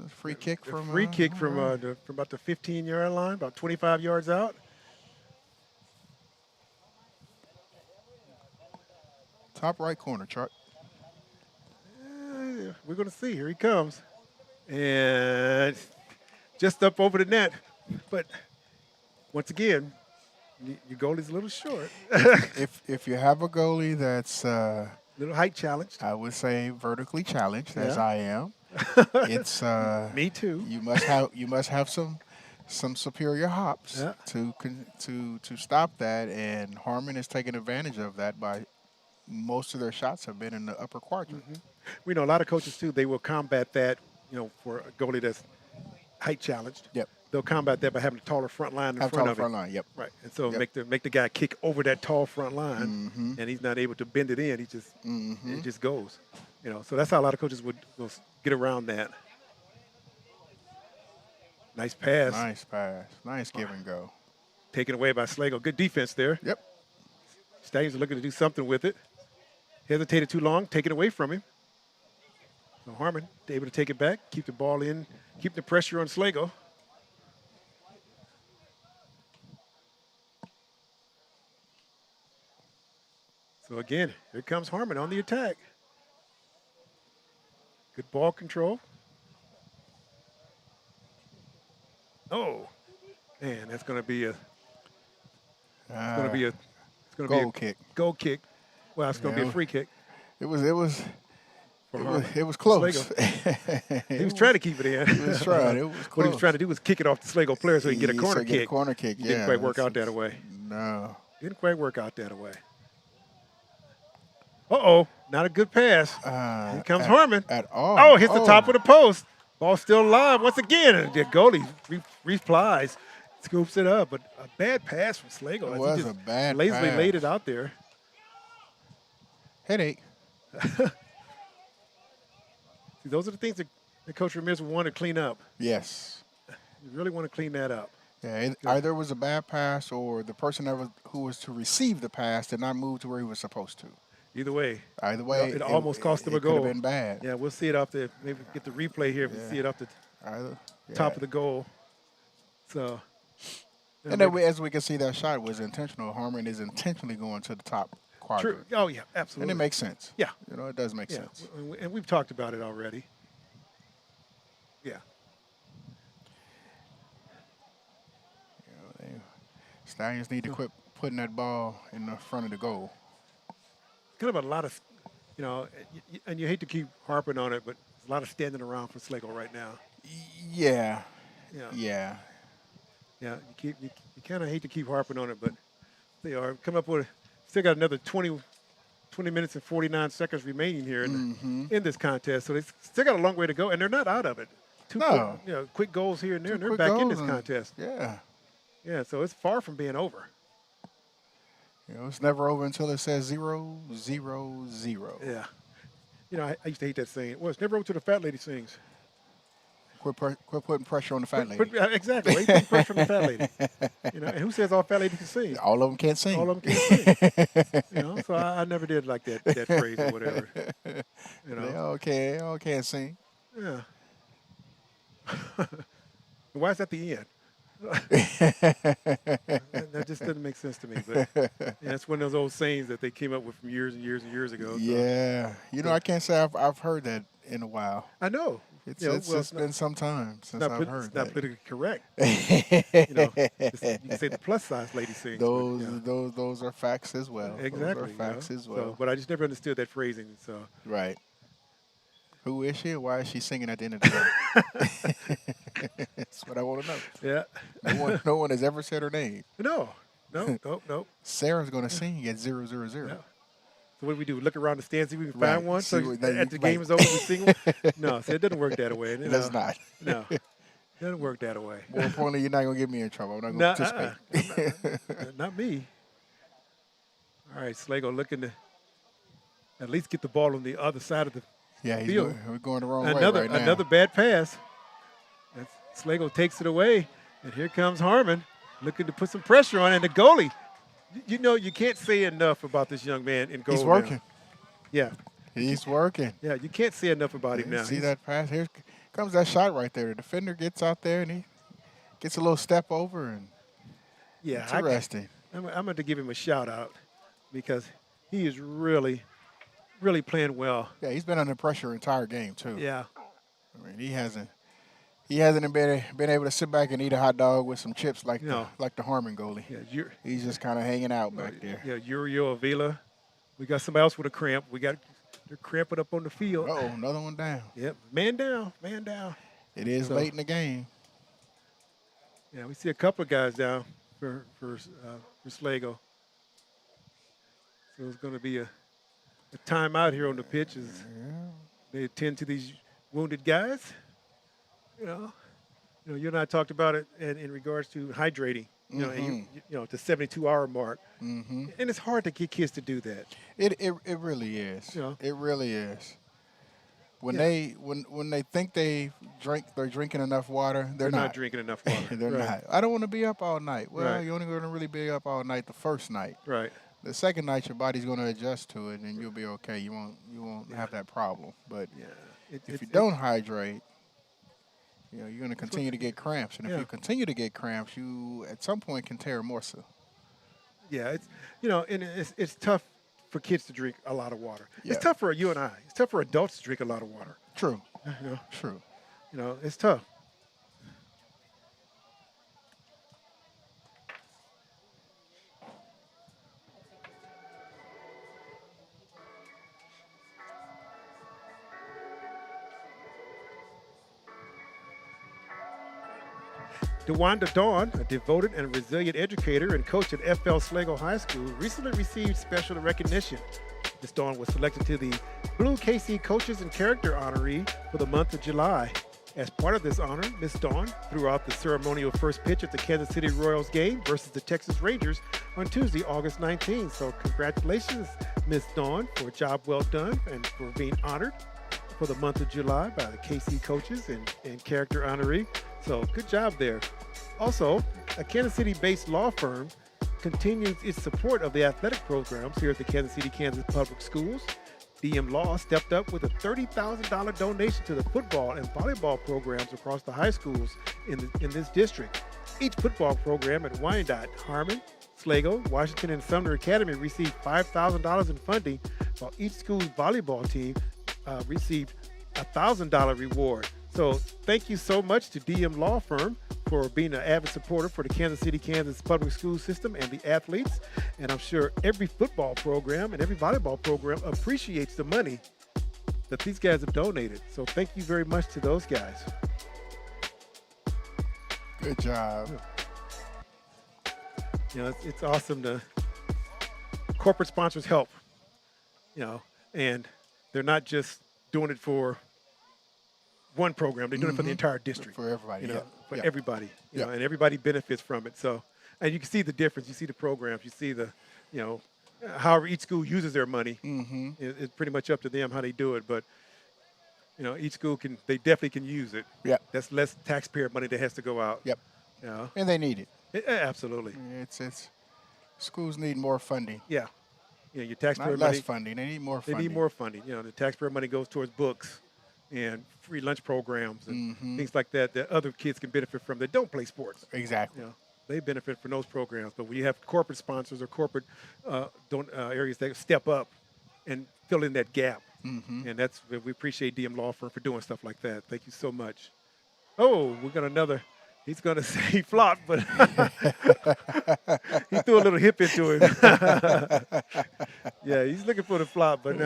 free kick from about the 15-yard line, about 25 yards out. Top right corner, Chuck. We're gonna see. Here he comes, and just up over the net, but once again, your goalie's a little short. if you have a goalie that's little height challenged, I would say vertically challenged, as I am. It's me too. You must have some superior hops to stop that, and Harmon is taking advantage of that by most of their shots have been in the upper quadrant. We know a lot of coaches too. They will combat that. For a goalie that's height challenged. Yep. They'll combat that by having a taller front line in Have front taller of front him. line, yep. Right. And so Yep. make the guy kick over that tall front line, and he's not able to bend it in. He just it just goes. So that's how a lot of coaches will get around that. Nice pass. Nice pass. Nice give and go. Taken away by Schlagle. Good defense there. Yep. Stallions are looking to do something with it. Hesitated too long, taken away from him. So Harmon able to take it back, keep the ball in, keep the pressure on Schlagle. So again, here comes Harmon on the attack. Good ball control. Oh, man, that's going to be a goal kick. Goal kick. Well, it's going to be a free kick. It was close. He was trying to keep it in. He was trying. It was close. What he was trying to do was kick it off the Schlagle player so he can get a corner kick. Corner kick. It didn't quite work out that way. No. Didn't quite work out that way. Uh-oh, not a good pass. Here comes Harmon. At all. Oh, hits the top of the post. Ball still alive once again. And the goalie replies, scoops it up. But a bad pass from Schlagle. It was a bad lazily pass. laid it out there. Headache. See, those are the things that Coach Ramirez would want to clean up. Yes. You really want to clean that up. Yeah, either it was a bad pass or the person who was to receive the pass did not move to where he was supposed to. Either way, it almost cost them a goal. It could have been bad. Yeah, we'll see it off the, maybe get the replay here if we see it off the top of the goal. So. And then as we can see, that shot was intentional. Harmon is intentionally going to the top quadrant. True. Oh, yeah, absolutely. And it makes sense. Yeah. It does make sense. And we've talked about it already. Yeah. Stallions need to quit putting that ball in the front of the goal. Kind of a lot of, and you hate to keep harping on it, but there's a lot of standing around for Schlagle right now. Yeah. Yeah. Yeah. You kind of hate to keep harping on it, but they are coming up with. Still got another 20 minutes and 49 seconds remaining here in this contest, so they still got a long way to go, and they're not out of it. Quick goals here and there, and they're back in this contest. Yeah. Yeah. So it's far from being over. It's never over until it says 0-0-0. Yeah. I used to hate that saying. Well, it's never over till the fat lady sings. Quit putting pressure on the fat lady. Exactly. Why you putting pressure on the fat lady? And who says all fat ladies can sing? All of them can't sing. All of them can't sing. So I never did like that phrase or whatever. They all can't sing. Yeah. Why is that the end? That just doesn't make sense to me. But it's one of those old sayings that they came up with from years and years and years ago. Yeah. I can't say I've heard that in a while. I know. It's been some time since I've heard it's that. not politically correct. You can say the plus size lady sings. Those are facts as well. Exactly. Those are facts as well. So, but I just never understood that phrasing. So. Right. Who is she? Why is she singing at the end of the day? That's what I want to know. Yeah. No one has ever said her name. No. Sarah's going to sing at 0-0-0. Yeah. So what do we do? Look around the stands, see if we can find one. So after the game is over, we sing one. No, so it doesn't work that way. It does not. No, it doesn't work that way. More importantly, you're not going to get me in trouble. I'm not going to participate. Not me. All right, Schlagle looking to at least get the ball on the other side of the field. We're going the wrong way right now. Another bad pass. Schlagle takes it away, and here comes Harmon looking to put some pressure on, and the goalie. You can't say enough about this young man in goal. He's working. Now. Yeah. He's working. Yeah, you can't say enough about him now. See that pass? Here comes that shot right there. The defender gets out there, and he gets a little step over, and it's interesting. I'm going to give him a shout-out because he is really, really playing well. Yeah, he's been under pressure the entire game, too. Yeah. I mean, he hasn't been able to sit back and eat a hot dog with some chips like the Harmon goalie. Yeah, he's just kind of hanging out back there. Yeah, Uriel Avila. We got somebody else with a cramp. They're cramping up on the field. Another one down. Yep, man down. It is late in the game. Yeah, we see a couple of guys down for Schlagle. So it's going to be a the time out here on the pitch is they attend to these wounded guys. You and I talked about it in regards to hydrating. And the 72-hour mark, and it's hard to get kids to do that. It really is. It really is. When they think they're drinking enough water, they're not drinking enough water. They're not. I don't want to be up all night. Well, you're only going to really be up all night the first night. Right. The second night, your body's going to adjust to it, and you'll be okay. You won't have that problem. But if you don't hydrate, you're going to continue to get cramps, and if you continue to get cramps, you at some point can tear more so. Yeah, and it's tough for kids to drink a lot of water. Yeah. It's tough for you and I. It's tough for adults to drink a lot of water. True. True. It's tough. DeWanda Dawn, a devoted and resilient educator and coach at FL Schlagle High School, recently received special recognition. Ms. Dawn was selected to the Blue KC Coaches and Character Honoree for the month of July. As part of this honor, Ms. Dawn threw out the ceremonial first pitch at the Kansas City Royals game versus the Texas Rangers on Tuesday, August 19th. So congratulations, Ms. Dawn, for a job well done and for being honored for the month of July by the KC Coaches and Character Honoree. So good job there. Also, a Kansas City-based law firm continues its support of the athletic programs here at the Kansas City, Kansas Public Schools. DM Law stepped up with a $30,000 donation to the football and volleyball programs across the high schools in this district. Each football program at Wyandotte, Harmon, Schlagle, Washington, and Sumner Academy received $5,000 in funding, while each school's volleyball team received a $1,000 reward. So thank you so much to DM Law Firm for being an avid supporter for the Kansas City, Kansas public school system and the athletes. And I'm sure every football program and every volleyball program appreciates the money that these guys have donated. So thank you very much to those guys. Good job. It's awesome to corporate sponsors help, and they're not just doing it for one program. They're doing it for the entire district. For everybody. Everybody. And everybody benefits from it. So, and you can see the difference. You see the programs. You see the, however each school uses their money. It's pretty much up to them how they do it. But, each school they definitely can use it. Yeah. That's less taxpayer money that has to go out. Yep. And they need it. Absolutely. It's schools need more funding. Yeah. Your taxpayer Not money. less funding. They need more funding. They need more funding. The taxpayer money goes towards books and free lunch programs and things like that other kids can benefit from that don't play sports. Exactly. They benefit from those programs. But when you have corporate sponsors or corporate areas that step up and fill in that gap, and we appreciate DM Law Firm for doing stuff like that. Thank you so much. Oh, we got another. He's going to say he flopped, but he threw a little hip into him. Yeah, he's looking for the flop, but he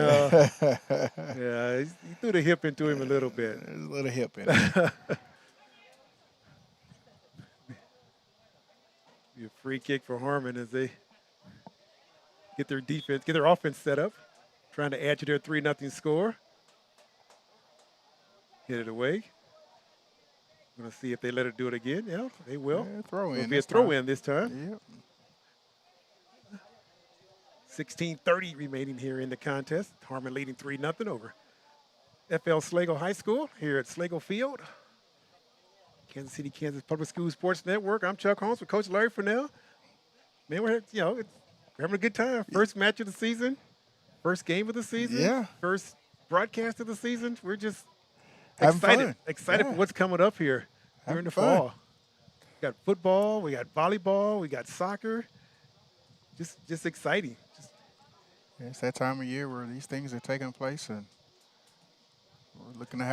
threw the hip into him a little bit. There's a little hip in it. Be a free kick for Harmon as they get their offense set up, trying to add to their 3-0 score. Hit it away. We're going to see if they let her do it again. Yeah, they will. Yeah, throw in. It'll be a throw-in this time. Yep. 16:30 remaining here in the contest. Harmon leading 3-0 over FL Schlagle High School here at Schlagle Field. Kansas City, Kansas Public School Sports Network. I'm Chuck Holmes with Coach Larry Furnell. Man, we're having a good time. First match of the season. First game of the season. Yeah. First broadcast of the season. We're just Having excited fun. for what's coming up here during the fall. We got football, we got volleyball, we got soccer. Just exciting. It's that time of year where these things are taking place, and we're looking to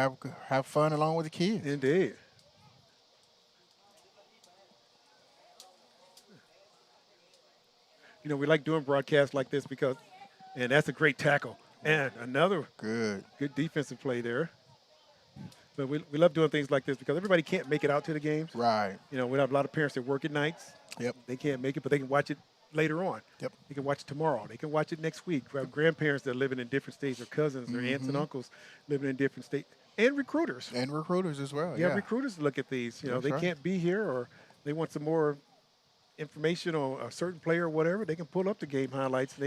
have fun along with the kids. Indeed. We like doing broadcasts like this and that's a great tackle. And another good defensive play there. But we love doing things like this because everybody can't make it out to the games. Right. We have a lot of parents that work at nights. Yep. They can't make it, but they can watch it later on. Yep. They can watch it tomorrow. They can watch it next week. We have grandparents that are living in different states, or cousins, or aunts and uncles living in different states, and recruiters. And recruiters as well. You have recruiters to look at these. You know, That's they right. can't be here, or they want some more information on a certain player or whatever. They can pull up the game highlights. And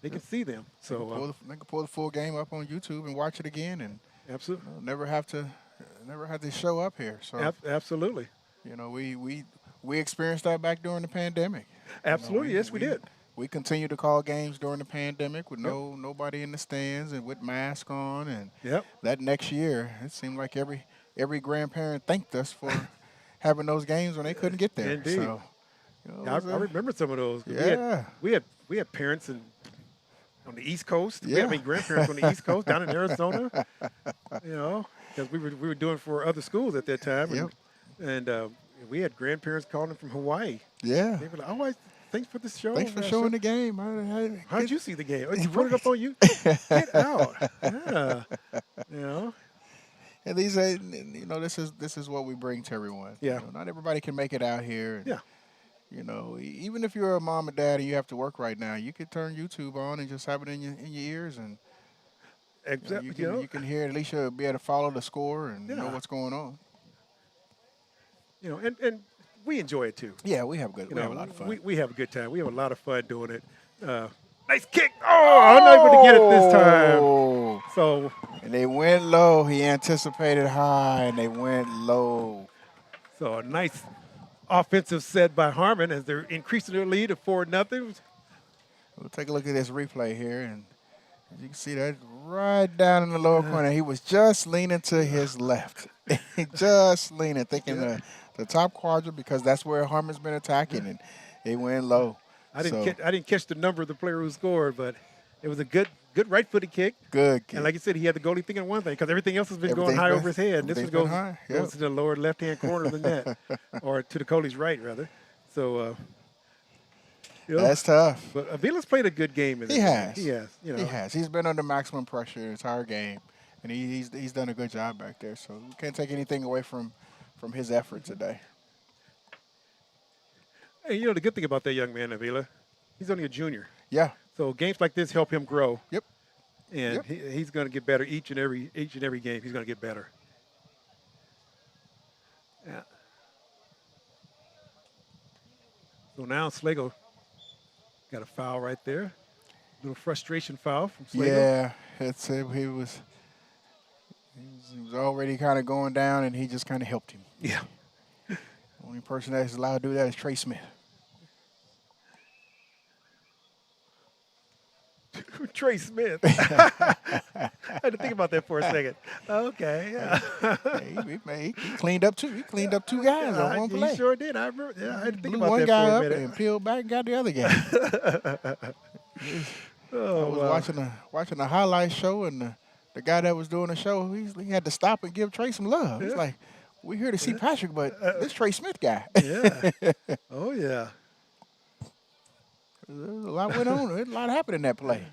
they can see them. So They can pull the full game up on YouTube and watch it again, and absolutely never have to show up here. So absolutely. You know, we experienced that back during the pandemic. Absolutely, yes, we did. We continued to call games during the pandemic with nobody in the stands and with masks on, and that next year it seemed like every grandparent thanked us for having those games when they couldn't get there. Indeed. So, I remember some of those. Yeah. We had parents on the East Coast. We had grandparents on the East Coast down in Arizona. You know, because we were doing for other schools at that time. And we had grandparents calling from Hawaii. Yeah. They were like, "Oh, thanks for the show. Thanks for showing the game. How did you see the game? Oh, you put it up on you? Get out. Yeah. You know. And these are, you know, this is what we bring to everyone. Yeah. You know, not everybody can make it out here. And, yeah. You know, even if you're a mom and dad and you have to work right now, you could turn YouTube on and just have it in your ears, and you can hear it. At least you'll be able to follow the score and know what's going on. You know, and we enjoy it too. Yeah, we have a lot of fun. We have a good time. We have a lot of fun doing it. Nice kick. Oh, I'm not going to get it this time. So. And they went low. He anticipated high, and they went low. So a nice offensive set by Harmon as they're increasing their lead to 4-0. We'll take a look at this replay here, and as you can see that right down in the lower corner. He was just leaning to his left. Just leaning, thinking the top quadrant, because that's where Harmon's been attacking, and he went low. I didn't catch the number of the player who scored, but it was a good right-footed kick. Good kick. And like you said, he had the goalie thinking one thing, because everything else has been going high over his head. And this one goes to the lower left-hand corner of the net, or to the goalie's right, rather. So, that's tough. But Avila's played a good game. He has. He has. You know. He has. He's been under maximum pressure the entire game, and he's done a good job back there. So we can't take anything away from his effort today. Hey, you know, the good thing about that young man, Avila, he's only a junior. Yeah. So games like this help him grow. Yep. And he's going to get better each and every game. He's going to get better. Yeah. So now Schlagle got a foul right there. A little frustration foul from Schlagle. Yeah, that's it. He was already kind of going down, and he just kind of helped him. Yeah. The only person that's allowed to do that is Trey Smith. Trey Smith. I had to think about that for a second. Okay, yeah. He cleaned up two. He cleaned up two guys on one play. He sure did. I remember. Yeah, I had to think Blew about one that guy for a up minute. and peeled back and got the other guy. I was watching a highlight show, and the guy that was doing the show, he had to stop and give Trey some love. He's like, "We're here to see Patrick, but this Trey Smith guy." Yeah. Oh yeah. A lot went on. A lot happened in that play.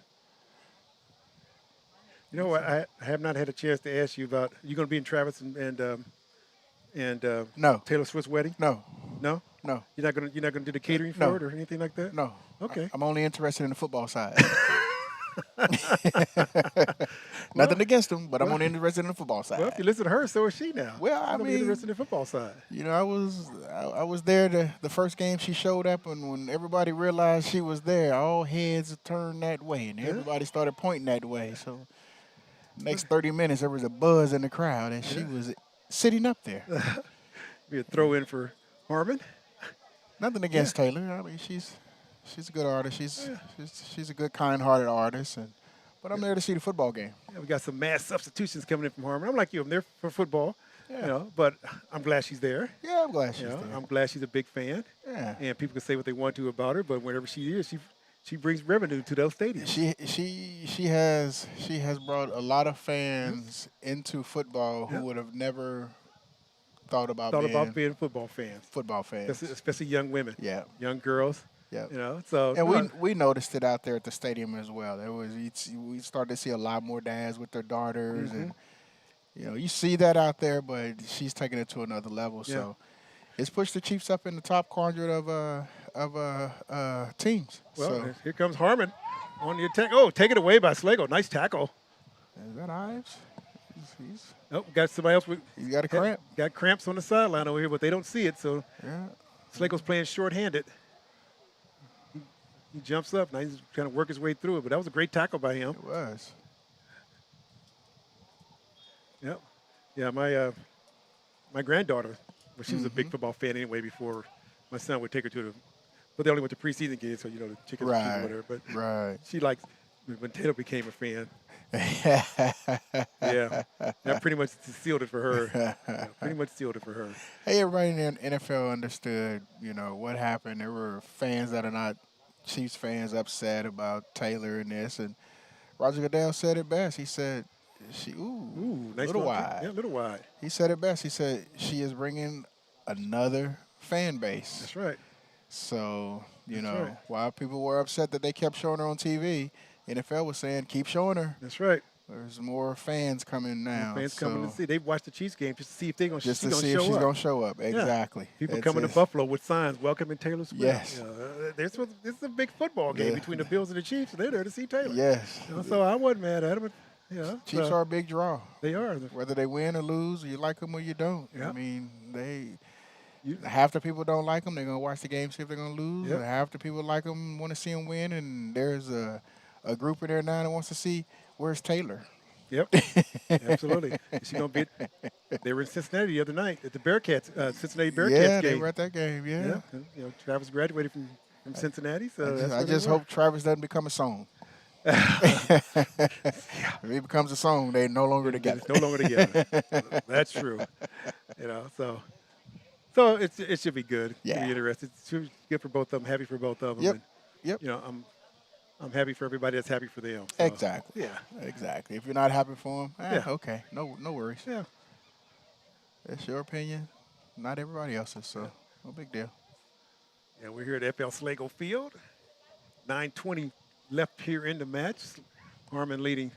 You know what? I have not had a chance to ask you about. You going to be in Travis and no. Taylor Swift's wedding? No. No. No. You're not gonna do the catering No. for it or anything like that? No. Okay. I'm only interested in the football side. Nothing against them, but I'm only interested in the football side. Well, if you listen to her, so is she now. Well, I I'm mean, interested in the football side. You know, I was there the first game she showed up, and when everybody realized she was there, all heads turned that way, and everybody started pointing that way. So, next 30 minutes, there was a buzz in the crowd, and she was sitting up there. Be a throw in for Harmon. Nothing against Taylor. I mean, she's a good artist. She's a good, kind-hearted artist, but I'm there to see the football game. Yeah, we got some mass substitutions coming in from Harmon. I'm like you. I'm there for football. Yeah. You know, but I'm glad she's there. Yeah, I'm glad she's there. I'm glad she's a big fan. Yeah. And people can say what they want to about her, but whenever she is, she brings revenue to those stadiums. She has brought a lot of fans into football who would have never thought about being football fans. Football fans, especially young women. Yeah. Young girls. Yeah. You know, so and we noticed it out there at the stadium as well. We started to see a lot more dads with their daughters, and you know, you see that out there, but she's taking it to another level. Yeah. So It's pushed the Chiefs up in the top quadrant of teams. Well, So here comes Harmon on the attack. Oh, take it away by Schlagle. Nice tackle. is that Ives? Oh, got somebody else. He's got a cramp. Got cramps on the sideline over here, but they don't see it. So Yeah. Slagle's playing short-handed. He jumps up. Now he's trying to work his way through it, but that was a great tackle by him. It was. Yep. Yeah, my granddaughter, well, she was a big football fan anyway before my son would take her to the, but they only went to preseason games, so, the chickens would keep Right. with her. But Right. she likes, when Taylor became a fan, yeah, that pretty much sealed it for her. Yeah, pretty much sealed it for her. Hey, everybody in the NFL understood, what happened. There were fans that are not Chiefs fans upset about Taylor and this, and Roger Goodell said it best. He said, Nice little one. wide. Yeah, little wide. He said it best. He said, she is bringing another fan base. That's right. So, That's right. while people were upset that they kept showing her on TV, NFL was saying, keep showing her. That's right. There's more fans coming now. Fans coming to see. They watch the Chiefs game just to see if they're going to Just to show see if she's up. going to show up. Yeah. Exactly. People It's coming to a- Buffalo with signs, welcoming Taylor Swift. Yes. This is a big football game Yeah. between the Bills and the Chiefs. They're there to see Taylor. Yes. So I wasn't mad at them. Yeah. Chiefs are a big draw. They are. Whether they win or lose, you like them or you don't. Yeah. I mean, half the people don't like them. They're going to watch the game, see if they're going to lose. Yep. And half the people like them, want to see them win. And there's a group in there now that wants to see where's Taylor. Yep. Absolutely. She's going to be. They were in Cincinnati the other night at the Bearcats, Cincinnati Bearcats Yeah, game. they were at that game. Yeah. And, Travis graduated from Cincinnati, so I just hope Travis doesn't become a song. If he becomes a song, they're no longer together. No longer together. That's true. So it should be good. Yeah. Be interested. It should be good for both of them. Happy for both of them. Yep. And, Yep. I'm happy for everybody that's happy for them. So, Exactly. Yeah. Exactly. If you're not happy for him, Yeah. okay. No worries. Yeah. That's your opinion. Not everybody else's, so no big deal. Yeah, we're here at FL Schlagle Field. 9:20 left here in the match. Harmon leading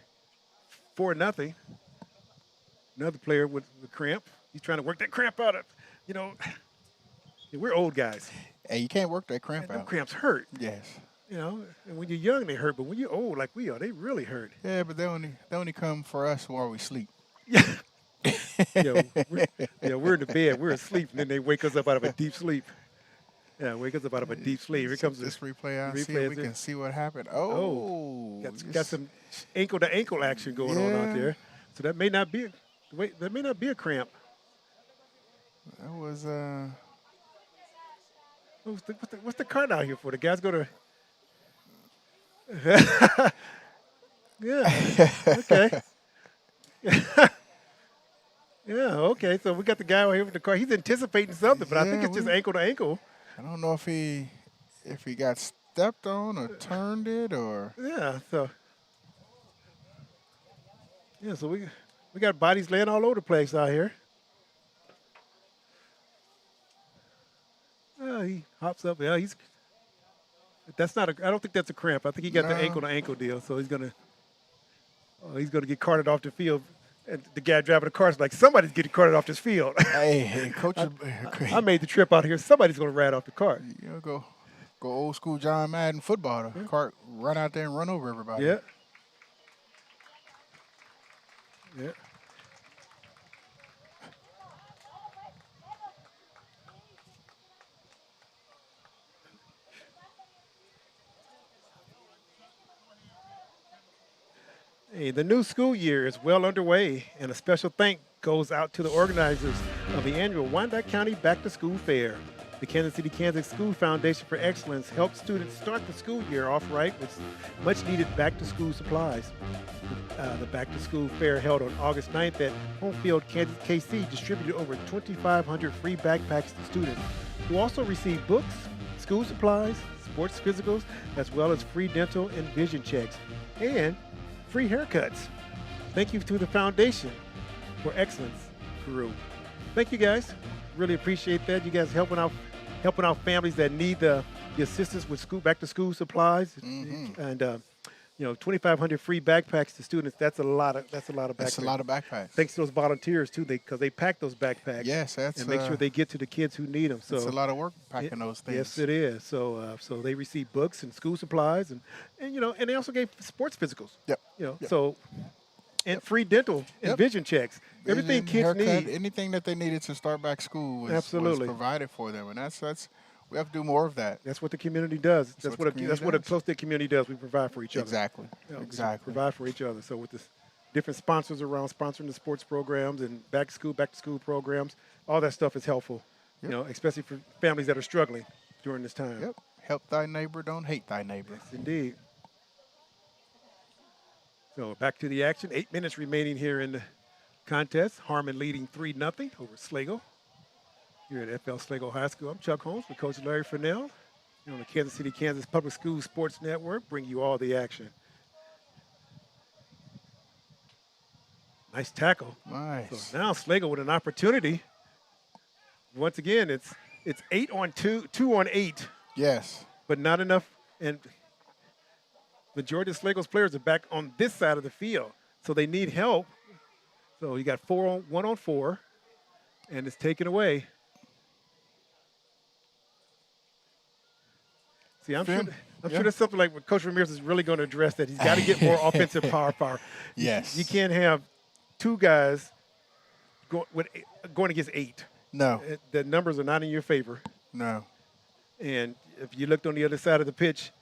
4-0. Another player with the cramp. He's trying to work that cramp out of, we're old guys. Hey, you can't work that cramp Them out. cramps hurt. Yes. And when you're young, they hurt, but when you're old like we are, they really hurt. Yeah, but they only come for us while we sleep. We're in the bed, we're asleep, and then they wake us up out of a deep sleep. Yeah, wake us up out of a deep sleep. Here comes this replay out. the See if we can see what happened. Oh, got some ankle to ankle action going on out Yeah. there. So that may not be a cramp. That was What's the card out here for? The guys go to. Yeah. Okay. Yeah. Okay. So we got the guy out here with the car. He's anticipating something, but I think it's just ankle to ankle. I don't know if he got stepped on or turned it or. Yeah. So. Yeah. So we got bodies laying all over the place out here. He hops up. Yeah, that's not I don't think that's a cramp. I think he got the No. ankle to ankle deal. So he's gonna get carted off the field. And the guy driving the car is like, somebody's getting carted off this field. Hey, coach. I made the trip out here. Somebody's gonna ride off the cart. Go old school John Madden football. The cart run out there and run over everybody. Yeah. Yeah. Hey, the new school year is well underway, and a special thank goes out to the organizers of the annual Wyandotte County Back to School Fair. The Kansas City, Kansas School Foundation for Excellence helps students start the school year off right with much-needed back-to-school supplies. The Back to School Fair held on August 9th at Home Field Kansas KC distributed over 2,500 free backpacks to students who also received books, school supplies, sports physicals, as well as free dental and vision checks, and free haircuts. Thank you to the Foundation for Excellence Group. Thank you guys. Really appreciate that. You guys helping out families that need the assistance with back to school supplies. And 2,500 free backpacks to students. That's a lot of backpacks. That's a lot of backpacks. Thanks to those volunteers too, because they pack those backpacks. Yes, that's and make sure they get to the kids who need them. So it's a lot of work packing those things. Yes, it is. So they receive books and school supplies, and and they also gave sports physicals. Yep. So and free dental and vision checks. Everything kids haircut, need. anything that they needed to start back school was Absolutely provided for them, and that's we have to do more of that. That's what the community does. That's what a close-knit community does. We provide for each other. Exactly. Exactly. Provide for each other. So with this different sponsors around sponsoring the sports programs and back to school programs, all that stuff is helpful. Especially for families that are struggling during this time. Yep. Help thy neighbor, don't hate thy neighbor. Yes, indeed. So back to the action. 8 minutes remaining here in the contest. Harmon leading 3-0 over Schlagle. Here at FL Schlagle High School. I'm Chuck Holmes with Coach Larry Fennell. Here on the Kansas City, Kansas Public Schools Sports Network, bring you all the action. Nice tackle. Nice. So now Schlagle with an opportunity. Once again, it's 8 on 2, 2 on 8. Yes. But not enough. And majority of Schlagle's players are back on this side of the field, so they need help. So you got 1 on 4, and it's taken away. See, I'm sure that's something like what Coach Ramirez is really going to address, that he's got to get more offensive power. Yes. You can't have 2 guys going against 8. No. The numbers are not in your favor. No. And if you looked on the other side of the pitch,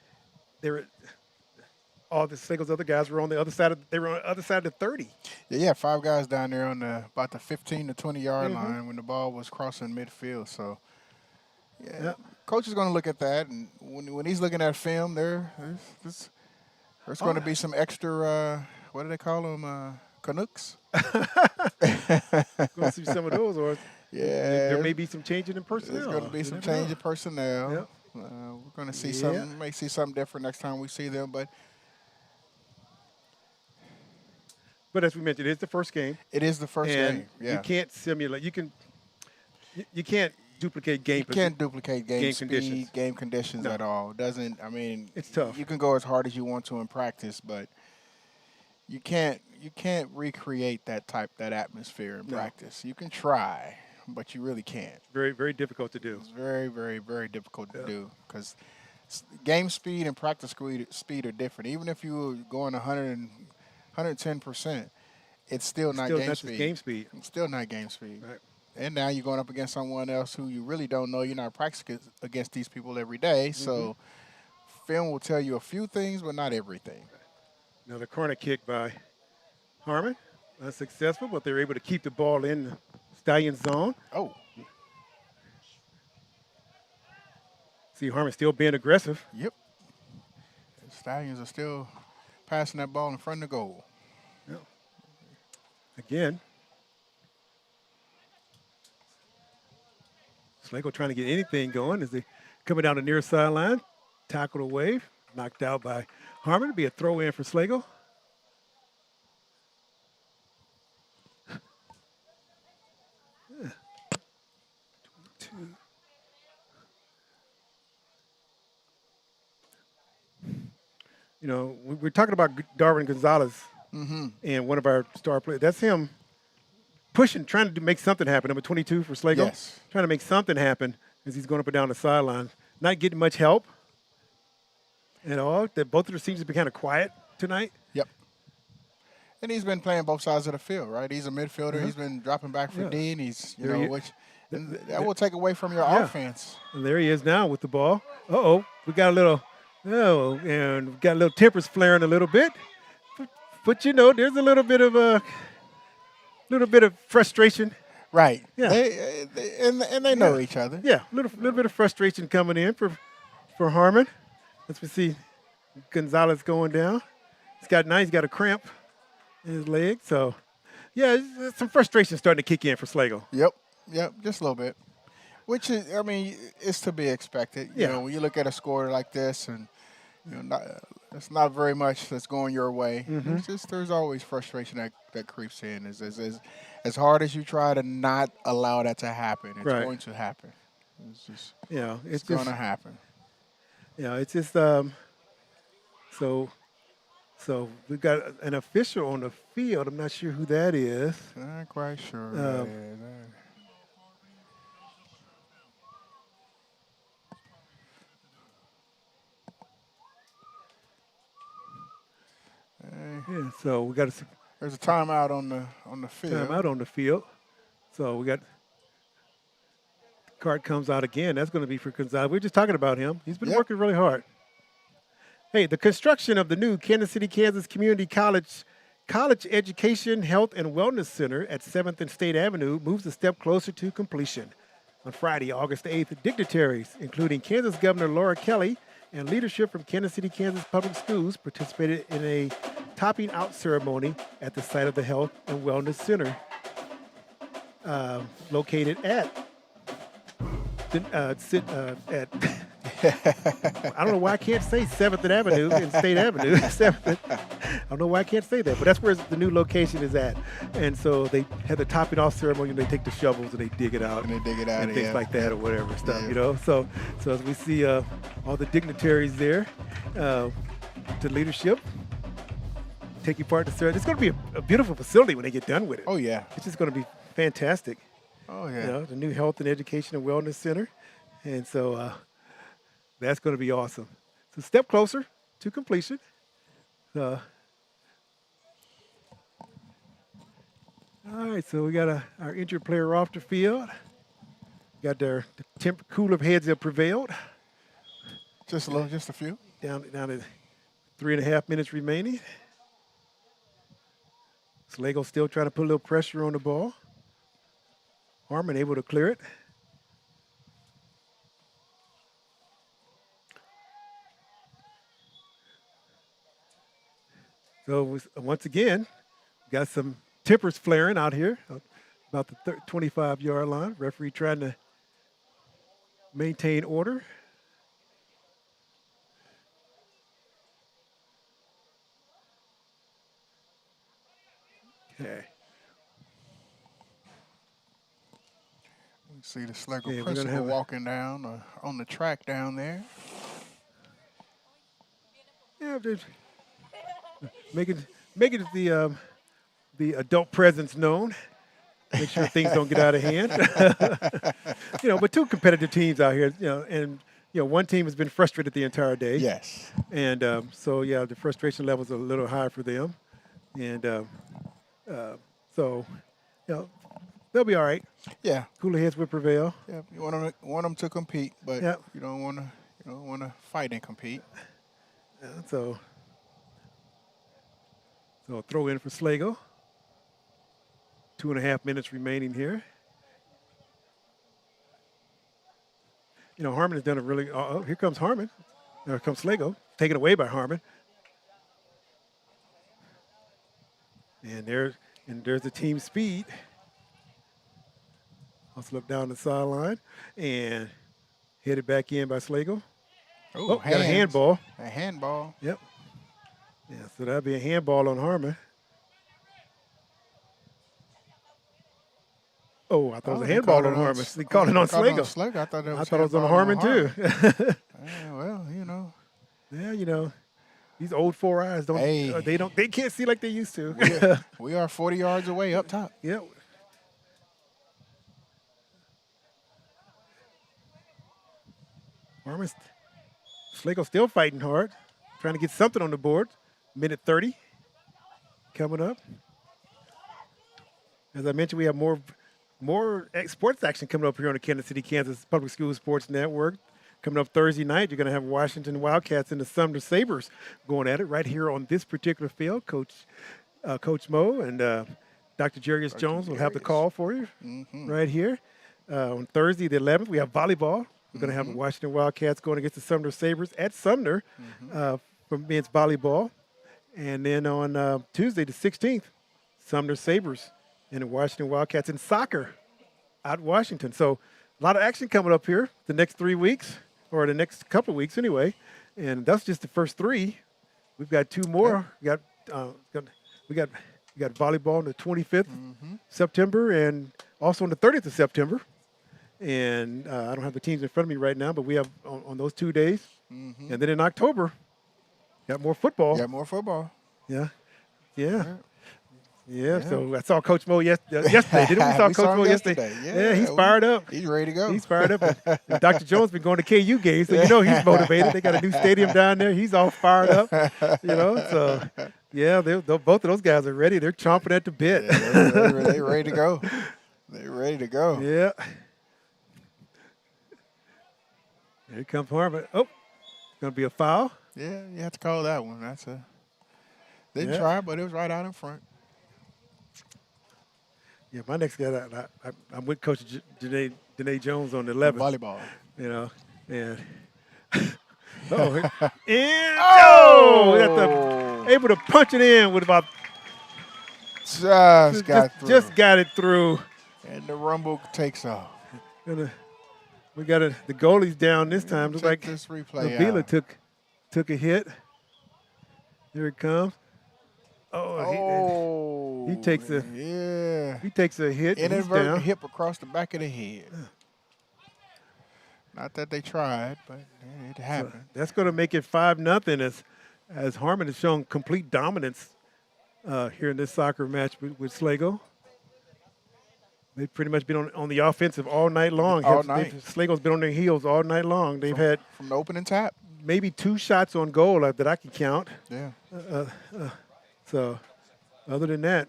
all the Schlagle's other guys were on the other side of the 30. Yeah, 5 guys down there on about the 15 to 20 yard line when the ball was crossing midfield. So, Coach is going to look at that, and when he's looking at film, there's going to be some extra. What do they call them? Canucks. Going to see some of those, or there may be some changing in personnel. There's going to be some change in personnel. Yep. We're going to see something. May see something different next time we see them, but as we mentioned, it's the first game. It is the first game. Yeah. You can't simulate. You can't duplicate game. You can't duplicate game speed, conditions. game conditions at all. It's tough. You can go as hard as you want to in practice, but you can't recreate that atmosphere in practice. You can try, but you really can't. Very, very difficult to do. It's very, very, very difficult to do, because game speed and practice speed are different. Even if you were going 110%, it's still not game speed. Game speed. It's still not game speed. Right. And now you're going up against someone else who you really don't know. You're not practicing against these people every day. So film will tell you a few things, but not everything. Another corner kick by Harmon. Unsuccessful, but they're able to keep the ball in the Stallion zone. Oh. See Harmon still being aggressive. Yep. The Stallions are still passing that ball in front of the goal. Yep. Again. Schlagle trying to get anything going as they coming down the near sideline. Tackled away, knocked out by Harmon. It'll be a throw in for Schlagle. Yeah. 22. We're talking about Darwin Gonzalez and one of our star players. That's him pushing, trying to make something happen. Number 22 for Schlagle. Yes. Trying to make something happen as he's going up and down the sideline. Not getting much help at all. Both of their teams have been kind of quiet tonight. Yep. And he's been playing both sides of the field, right? He's a midfielder. He's been dropping back for D, and that will take away from your offense. And there he is now with the ball. We got a little, and we got a little tempers flaring a little bit. But there's a little bit of frustration. Right. Yeah. They know each other. Yeah. A little bit of frustration coming in for Harmon. As we see Gonzalez going down. He's got a cramp in his leg. So, some frustration starting to kick in for Schlagle. Yep, just a little bit. Which is, is to be expected. You know, when you look at a score like this, and it's not very much that's going your way. It's just there's always frustration that creeps in. As hard as you try to not allow that to happen, it's going to happen. It's going to happen. Yeah, it's just so So we've got an official on the field. I'm not sure who that is. Not quite sure. Yeah, so we got there's a timeout on the field. Timeout on the field. So we got card comes out again. That's going to be for Gonzalez. We were just talking about him. He's been working really hard. Hey, the construction of the new Kansas City, Kansas Community College Education, Health, and Wellness Center at 7th and State Avenue moves a step closer to completion. On Friday, August 8th, dignitaries, including Kansas Governor Laura Kelly and leadership from Kansas City, Kansas Public Schools, participated in a topping out ceremony at the site of the Health and Wellness Center, located at I don't know why I can't say 7th Avenue and State Avenue. 7th. I don't know why I can't say that, but that's where the new location is at. And so they had the topping off ceremony, and they take the shovels and they dig it out. And things like that or whatever stuff, you know. So as we see all the dignitaries there, to leadership, taking part in the ceremony. It's going to be a beautiful facility when they get done with it. Oh, yeah. It's just going to be fantastic. Oh, yeah. You know, the new Health and Education and Wellness Center. And so that's going to be awesome. So step closer to completion. All right, so we got our injured player off the field. Got the cooler heads have prevailed. Just a few. Down to 3.5 minutes remaining. Schlagle still trying to put a little pressure on the ball. Harmon able to clear it. So once again, got some tempers flaring out here about the 25-yard line. Referee trying to maintain order. Okay. You see the Schlagle principal walking down on the track down there. Yeah, making the adult presence known. Make sure things don't get out of hand. You know, but two competitive teams out here. You know, and one team has been frustrated the entire day. Yes. And so the frustration levels are a little high for them, and so they'll be all right. Yeah. Cooler heads will prevail. Yeah. You want them to compete, but you don't want to fight and compete. So throw in for Schlagle. 2.5 minutes remaining here. You know, Harmon has done a really. Oh, here comes Harmon. There comes Schlagle, taken away by Harmon. And there's the team speed. Let's look down the sideline and headed back in by Schlagle. Oh, got a handball. A handball. Yep. Yeah, so that'd be a handball on Harmon. Oh, I thought it was a handball on Harmon. They called it on Schlagle. I thought it was on Harmon too. Well, you know. Yeah, you know, these old 4 eyes don't. Hey. They can't see like they used to. We are 40 yards away up top. Yep. Harmon, Schlagle still fighting hard, trying to get something on the board. Minute 30 coming up. As I mentioned, we have more sports action coming up here on the Kansas City, Kansas Public Schools Sports Network. Coming up Thursday night, you're going to have Washington Wildcats and the Sumner Sabres going at it right here on this particular field. Coach Mo and Dr. Jarius Jones will have the call for you right here. On Thursday, the 11th, we have volleyball. We're going to have Washington Wildcats going against the Sumner Sabres at Sumner for men's volleyball. And then on Tuesday, the 16th, Sumner Sabres and the Washington Wildcats in soccer out Washington. So a lot of action coming up here the next 3 weeks, or the next couple of weeks anyway. And that's just the first 3. We've got 2 more. We got volleyball on the 25th September and also on the 30th of September. And I don't have the teams in front of me right now, but we have on those 2 days. And then in October, got more football. Got more football. Yeah. Yeah, so I saw Coach Mo yesterday. Didn't we saw Coach Mo yesterday? Yeah, he's fired up. He's ready to go. He's fired up. And Dr. Jones been going to KU games, so he's motivated. They got a new stadium down there. He's all fired up. So yeah, both of those guys are ready. They're chomping at the bit. Yeah, they're ready to go. They're ready to go. Yeah. Here comes Harmon. Oh, gonna be a foul. Yeah, you have to call that one. They tried, but it was right out in front. Yeah, my next guy, I'm with Coach Janae Jones on the 11th. Volleyball. And able to punch it in with about just got it through. And the rumble takes off. We got the goalie's down this time. Looks like this replay Avila took a hit. Here it comes. Oh, he takes a hit. Inadvertent hip across the back of the head. Not that they tried, but it happened. So that's going to make it 5-0 as Harmon has shown complete dominance here in this soccer match with Schlagle. They've pretty much been on the offensive all night long. All night. Schlagle's been on their heels all night long. They've had from the opening tap maybe 2 shots on goal that I can count. Yeah. So, other than that,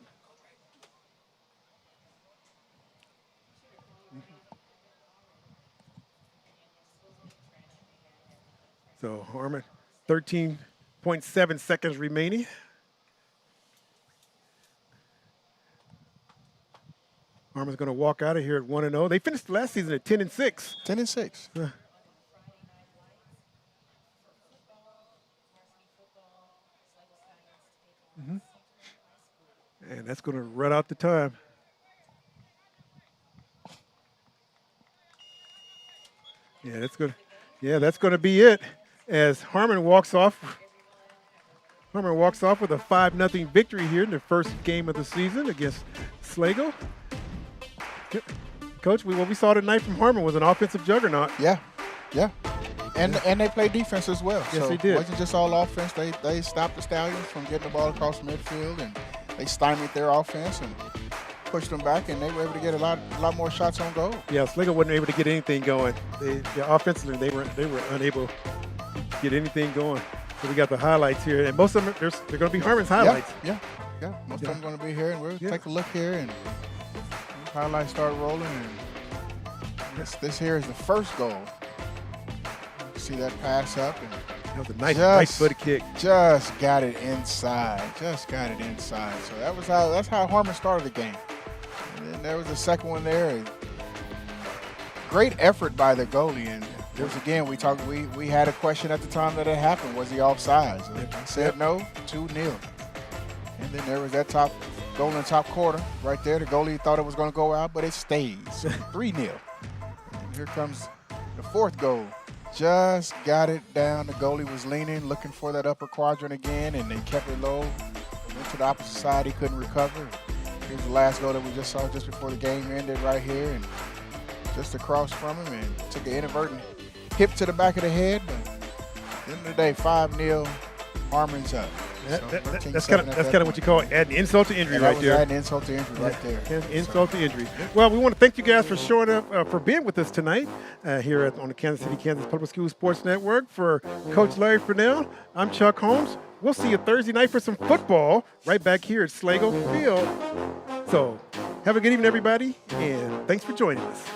so Harmon, 13.7 seconds remaining. Harmon's going to walk out of here at 1-0. They finished last season at 10-6. 10-6. And that's going to run out the time. Yeah, that's going to be it as Harmon walks off. Harmon walks off with a 5-0 victory here in the first game of the season against Schlagle. Coach, what we saw tonight from Harmon was an offensive juggernaut. Yeah. And they played defense as well. Yes, so they did. It wasn't just all offense. They stopped the Stallions from getting the ball across midfield, and they stymied their offense and pushed them back, and they were able to get a lot more shots on goal. Yeah, Schlagle wasn't able to get anything going. Offensively, they were unable to get anything going. So we got the highlights here, and most of them they're going to be Harmon's highlights. Yeah. Most of them going to be here, and we'll take a look here, and highlights start rolling. And this here is the first goal. See that pass up, and that was a nice footed kick. Just got it inside. So that's how Harmon started the game. And then there was a second one there. Great effort by the goalie. And there's again we had a question at the time that it happened. Was he offside? So they said no. 2-0. And then there was that goal in the top quarter right there. The goalie thought it was going to go out, but it stays. 3-0. And here comes the fourth goal. Just got it down. The goalie was leaning, looking for that upper quadrant again, and they kept it low. Went to the opposite side. He couldn't recover. Here's the last goal that we just saw just before the game ended right here, and just across from him, and took an inadvertent hip to the back of the head. But at the end of the day, 5-0, Harmon's up. That's kind of what you call adding insult to injury right there. Adding insult to injury right there. Insult to injury. Well, we want to thank you guys for showing up, for being with us tonight here on the Kansas City, Kansas Public School Sports Network. For Coach Larry Furnell, I'm Chuck Holmes. We'll see you Thursday night for some football right back here at Schlagle Field. So have a good evening, everybody, and thanks for joining us.